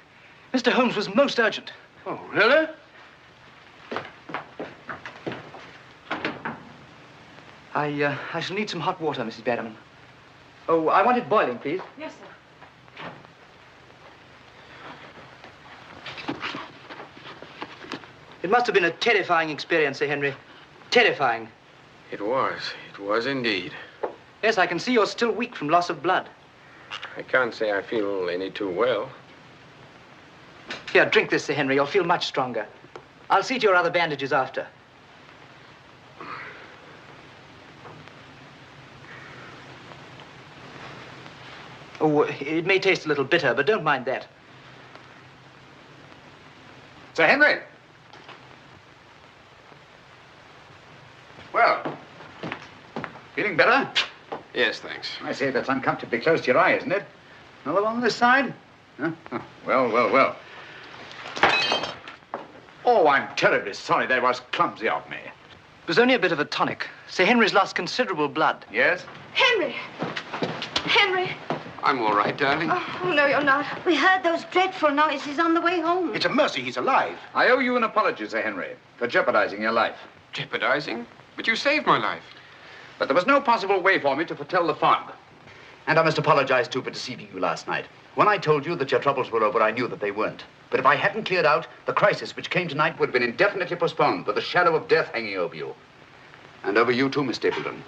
Mr. Holmes was most urgent. Oh, really? I shall need some hot water, Mrs. Barrowman. Oh, I want it boiling, please. Yes, sir. It must have been a terrifying experience, Sir Henry. Terrifying. It was indeed. Yes, I can see you're still weak from loss of blood. I can't say I feel any too well. Here, drink this, Sir Henry. You'll feel much stronger. I'll see to your other bandages after. Oh, it may taste a little bitter, but don't mind that. Sir Henry! Well, feeling better? Yes, thanks. I say, that's uncomfortably close to your eye, isn't it? Another one on this side? Huh? Oh, well. Oh, I'm terribly sorry. That was clumsy of me. It was only a bit of a tonic. Sir Henry's lost considerable blood. Yes? Henry! Henry! I'm all right, darling. Oh, no, you're not. We heard those dreadful noises on the way home. It's a mercy he's alive. I owe you an apology, Sir Henry, for jeopardizing your life. Jeopardizing? But you saved my life. But there was no possible way for me to foretell the fog. And I must apologize, too, for deceiving you last night. When I told you that your troubles were over, I knew that they weren't. But if I hadn't cleared out, the crisis which came tonight would have been indefinitely postponed, with the shadow of death hanging over you. And over you, too, Miss Stapleton.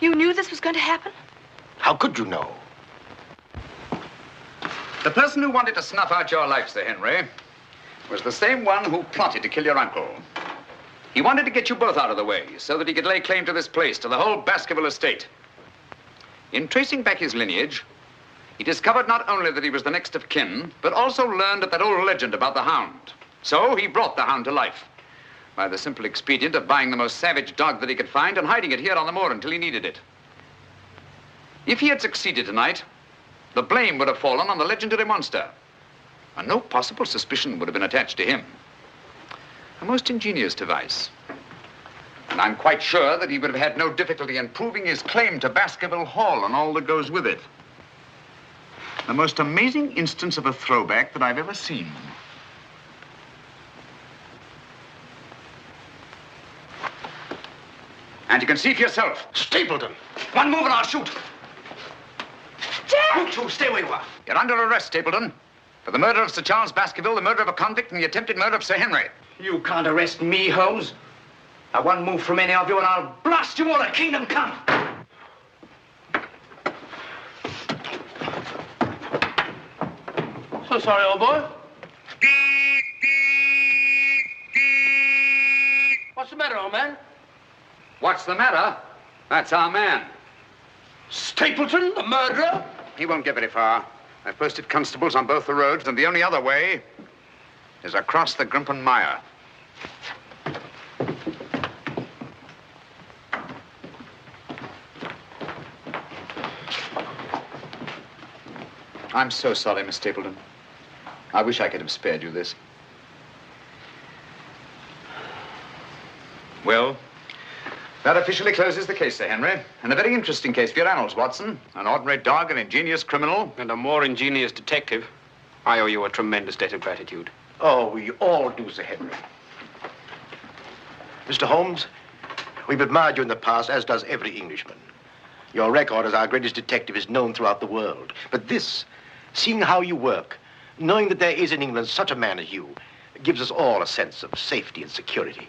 You knew this was going to happen? How could you know? The person who wanted to snuff out your life, Sir Henry, was the same one who plotted to kill your uncle. He wanted to get you both out of the way so that he could lay claim to this place, to the whole Baskerville estate. In tracing back his lineage, he discovered not only that he was the next of kin, but also learned of that old legend about the hound. So he brought the hound to life by the simple expedient of buying the most savage dog that he could find and hiding it here on the moor until he needed it. If he had succeeded tonight, the blame would have fallen on the legendary monster, and no possible suspicion would have been attached to him. A most ingenious device. And I'm quite sure that he would have had no difficulty in proving his claim to Baskerville Hall and all that goes with it. The most amazing instance of a throwback that I've ever seen. And you can see for yourself. Stapleton! One move and I'll shoot. Jack! You two, stay where you are. You're under arrest, Stapleton. For the murder of Sir Charles Baskerville, the murder of a convict, and the attempted murder of Sir Henry. You can't arrest me, Holmes. Now, one move from any of you and I'll blast you all to kingdom come. So sorry, old boy. What's the matter, old man? What's the matter? That's our man. Stapleton, the murderer? He won't get very far. I've posted constables on both the roads, and the only other way is across the Grimpen Mire. I'm so sorry, Miss Stapleton. I wish I could have spared you this. Well, that officially closes the case, Sir Henry. And a very interesting case for your annals, Watson. An ordinary dog, an ingenious criminal. And a more ingenious detective. I owe you a tremendous debt of gratitude. Oh, we all do, Sir Henry. Mr. Holmes, we've admired you in the past, as does every Englishman. Your record as our greatest detective is known throughout the world. But this, seeing how you work, knowing that there is in England such a man as you, gives us all a sense of safety and security.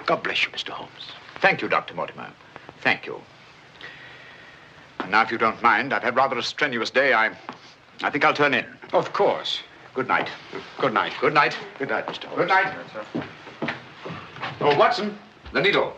God bless you, Mr. Holmes. Thank you, Dr. Mortimer. Thank you. And now, if you don't mind, I've had rather a strenuous day. I think I'll turn in. Of course. Good night. Good night. Good night. Good night, Mr. Holmes. Good night. Oh, Watson, the needle.